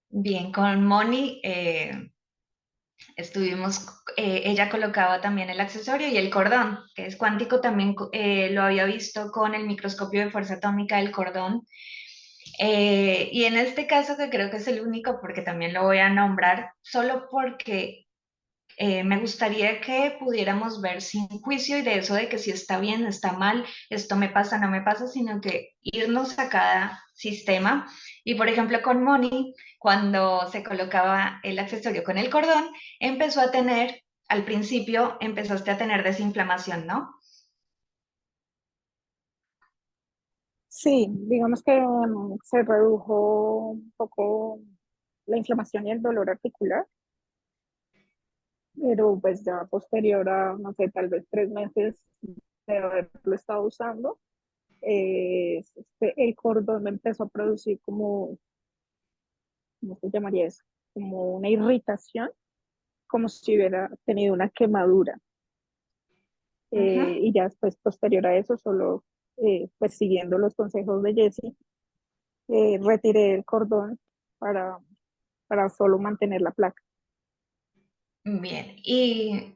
bien, con Moni estuvimos, ella colocaba también el accesorio y el cordón, que es cuántico, también lo había visto con el microscopio de fuerza atómica del cordón. Y en este caso, que creo que es el único, porque también lo voy a nombrar, solo porque me gustaría que pudiéramos ver sin juicio y de eso de que si está bien, está mal, esto me pasa, no me pasa, sino que irnos a cada sistema. Y por ejemplo, con Moni, cuando se colocaba el accesorio con el cordón, empezó a tener, al principio empezaste a tener desinflamación, ¿no? sí, digamos que se redujo un poco la inflamación y el dolor articular, pero pues ya posterior a, no sé, tal vez 3 meses de haberlo estado usando, el cordón me empezó a producir como, ¿cómo se llamaría eso? Como una irritación, como si hubiera tenido una quemadura. Ujú. Y ya después, posterior a eso, solo pues siguiendo los consejos de Jessie, retiré el cordón para, para solo mantener la placa. Bien, y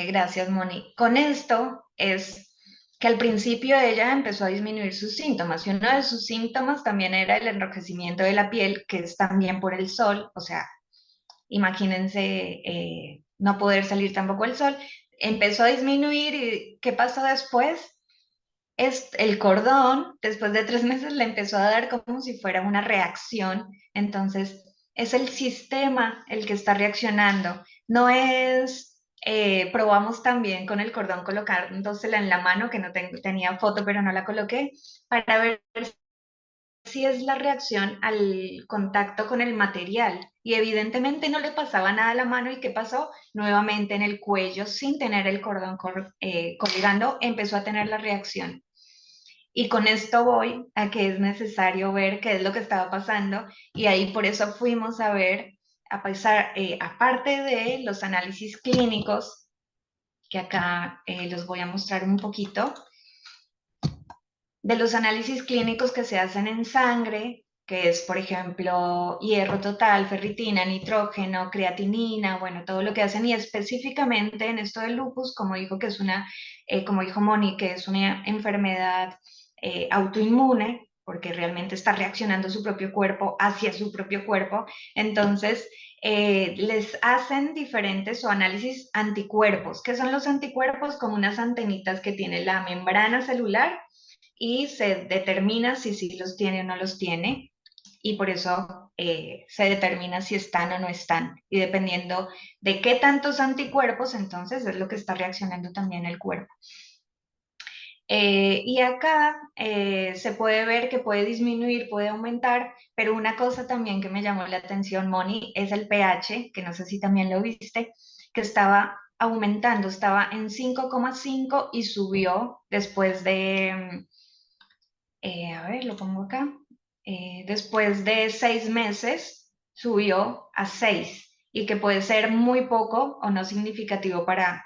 gracias, Moni. Con esto es que al principio ella empezó a disminuir sus síntomas y uno de sus síntomas también era el enrojecimiento de la piel, que es también por el sol, o sea, imagínense no poder salir tampoco el sol. Empezó a disminuir y ¿qué pasó después? El cordón, después de 3 meses, le empezó a dar como si fuera una reacción. Entonces, es el sistema el que está reaccionando. No es, probamos también con el cordón colocándosela en la mano, que no tenía foto, pero no la coloqué, para ver si es la reacción al contacto con el material. Y evidentemente no le pasaba nada a la mano. ¿Y qué pasó? Nuevamente en el cuello, sin tener el cordón colgando, empezó a tener la reacción. Y con esto voy a que es necesario ver qué es lo que estaba pasando y ahí por eso fuimos a ver, a pesar, aparte de los análisis clínicos, que acá los voy a mostrar un poquito, de los análisis clínicos que se hacen en sangre, que es, por ejemplo, hierro total, ferritina, nitrógeno, creatinina, bueno, todo lo que hacen y específicamente en esto del lupus, como dijo que es una, como dijo Moni, que es una enfermedad autoinmune, porque realmente está reaccionando su propio cuerpo hacia su propio cuerpo, entonces les hacen diferentes o análisis anticuerpos. ¿Qué son los anticuerpos? Como unas antenitas que tiene la membrana celular y se determina si sí los tiene o no los tiene y por eso se determina si están o no están. Y dependiendo de qué tantos anticuerpos, entonces es lo que está reaccionando también el cuerpo. Y acá se puede ver que puede disminuir, puede aumentar, pero una cosa también que me llamó la atención, Moni, es el pH, que no sé si también lo viste, que estaba aumentando, estaba en 5,5 y subió después de, a ver, lo pongo acá, después de 6 meses subió a 6 y que puede ser muy poco o no significativo para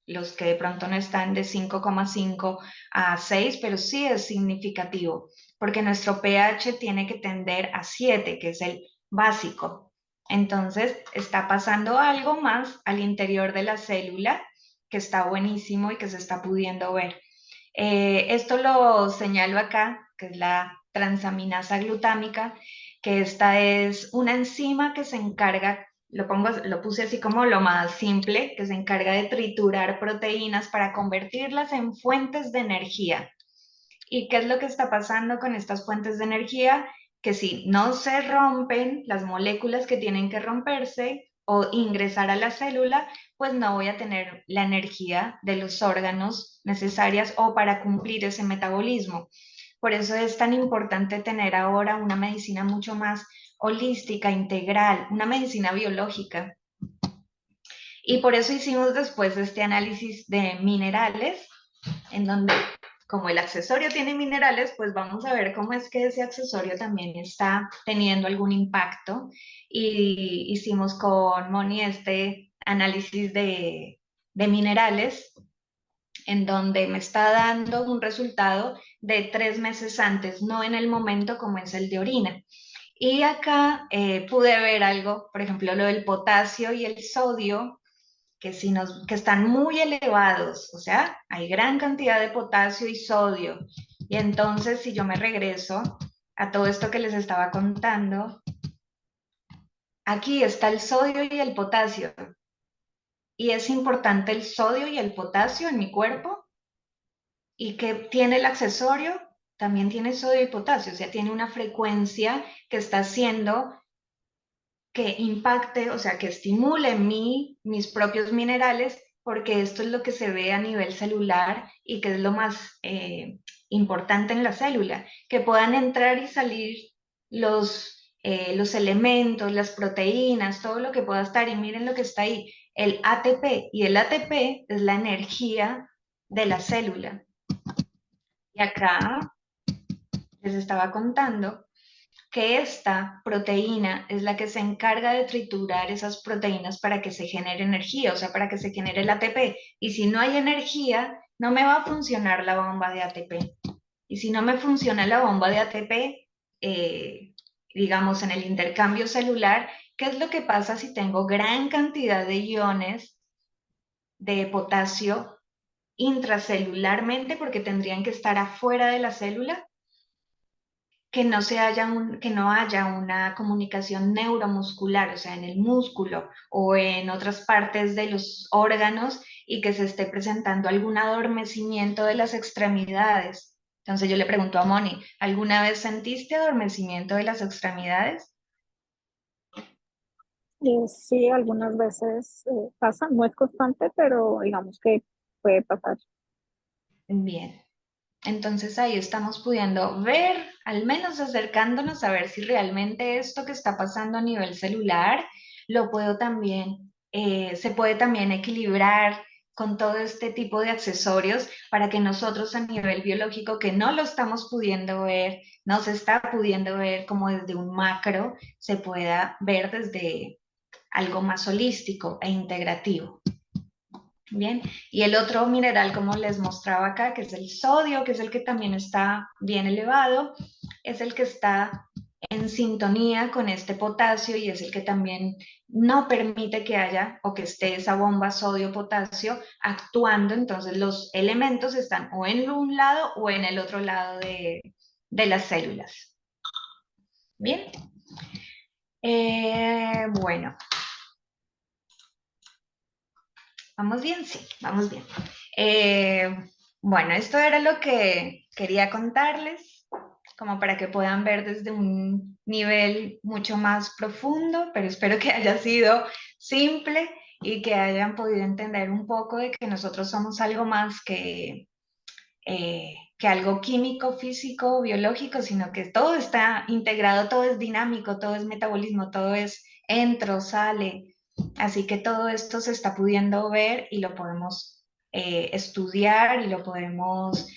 los que de pronto no están de 5,5 a 6, pero sí es significativo porque nuestro pH tiene que tender a 7, que es el básico. Entonces está pasando algo más al interior de la célula que está buenísimo y que se está pudiendo ver. Esto lo señalo acá, que es la transaminasa glutámica, que esta es una enzima que se encarga, lo puse así como lo más simple, que se encarga de triturar proteínas para convertirlas en fuentes de energía. ¿Y qué es lo que está pasando con estas fuentes de energía? Que si no se rompen las moléculas que tienen que romperse o ingresar a la célula, pues no voy a tener la energía de los órganos necesarias o para cumplir ese metabolismo. Por eso es tan importante tener ahora una medicina mucho más holística, integral, una medicina biológica. Y por eso hicimos después este análisis de minerales, en donde como el accesorio tiene minerales, pues vamos a ver cómo es que ese accesorio también está teniendo algún impacto. Y hicimos con Moni este análisis de minerales, en donde me está dando un resultado de 3 meses antes, no en el momento como es el de orina. Y acá pude ver algo, por ejemplo, lo del potasio y el sodio, que están muy elevados, o sea, hay gran cantidad de potasio y sodio. Y entonces, si yo me regreso a todo esto que les estaba contando, aquí está el sodio y el potasio. Y es importante el sodio y el potasio en mi cuerpo. ¿Y que tiene el accesorio? También tiene sodio y potasio, o sea, tiene una frecuencia que está haciendo que impacte, o sea, que estimule mis propios minerales, porque esto es lo que se ve a nivel celular y que es lo más importante en la célula, que puedan entrar y salir los elementos, las proteínas, todo lo que pueda estar, y miren lo que está ahí, el ATP, y el ATP es la energía de la célula. Y acá les estaba contando que esta proteína es la que se encarga de triturar esas proteínas para que se genere energía, o sea, para que se genere el ATP. Y si no hay energía, no me va a funcionar la bomba de ATP. Y si no me funciona la bomba de ATP, digamos, en el intercambio celular, ¿qué es lo que pasa si tengo gran cantidad de iones de potasio intracelularmente, porque tendrían que estar afuera de la célula? Que no haya una comunicación neuromuscular, o sea, en el músculo o en otras partes de los órganos, y que se esté presentando algún adormecimiento de las extremidades. Entonces yo le pregunto a Moni, ¿alguna vez sentiste adormecimiento de las extremidades? Sí, algunas veces pasa, no es constante, pero digamos que puede pasar. Bien. Entonces ahí estamos pudiendo ver, al menos acercándonos a ver si realmente esto que está pasando a nivel celular lo puedo también, se puede también equilibrar con todo este tipo de accesorios para que nosotros a nivel biológico, que no lo estamos pudiendo ver, no se está pudiendo ver como desde un macro, se pueda ver desde algo más holístico e integrativo. Bien, y el otro mineral, como les mostraba acá, que es el sodio, que es el que también está bien elevado, es el que está en sintonía con este potasio y es el que también no permite que haya o que esté esa bomba sodio-potasio actuando. Entonces los elementos están o en un lado o en el otro lado de las células. Bien, bueno, ¿vamos bien? Sí, vamos bien. Eh, bueno, esto era lo que quería contarles, como para que puedan ver desde un nivel mucho más profundo, pero espero que haya sido simple y que hayan podido entender un poco de que nosotros somos algo más que algo químico, físico, biológico, sino que todo está integrado, todo es dinámico, todo es metabolismo, todo es entro, sale. Así que todo esto se está pudiendo ver y lo podemos estudiar y lo podemos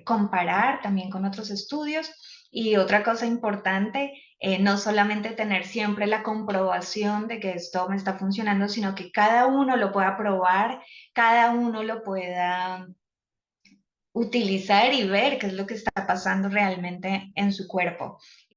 comparar también con otros estudios. Y otra cosa importante, no solamente tener siempre la comprobación de que esto me está funcionando, sino que cada uno lo pueda probar, cada uno lo pueda utilizar y ver qué es lo que está pasando realmente en su cuerpo.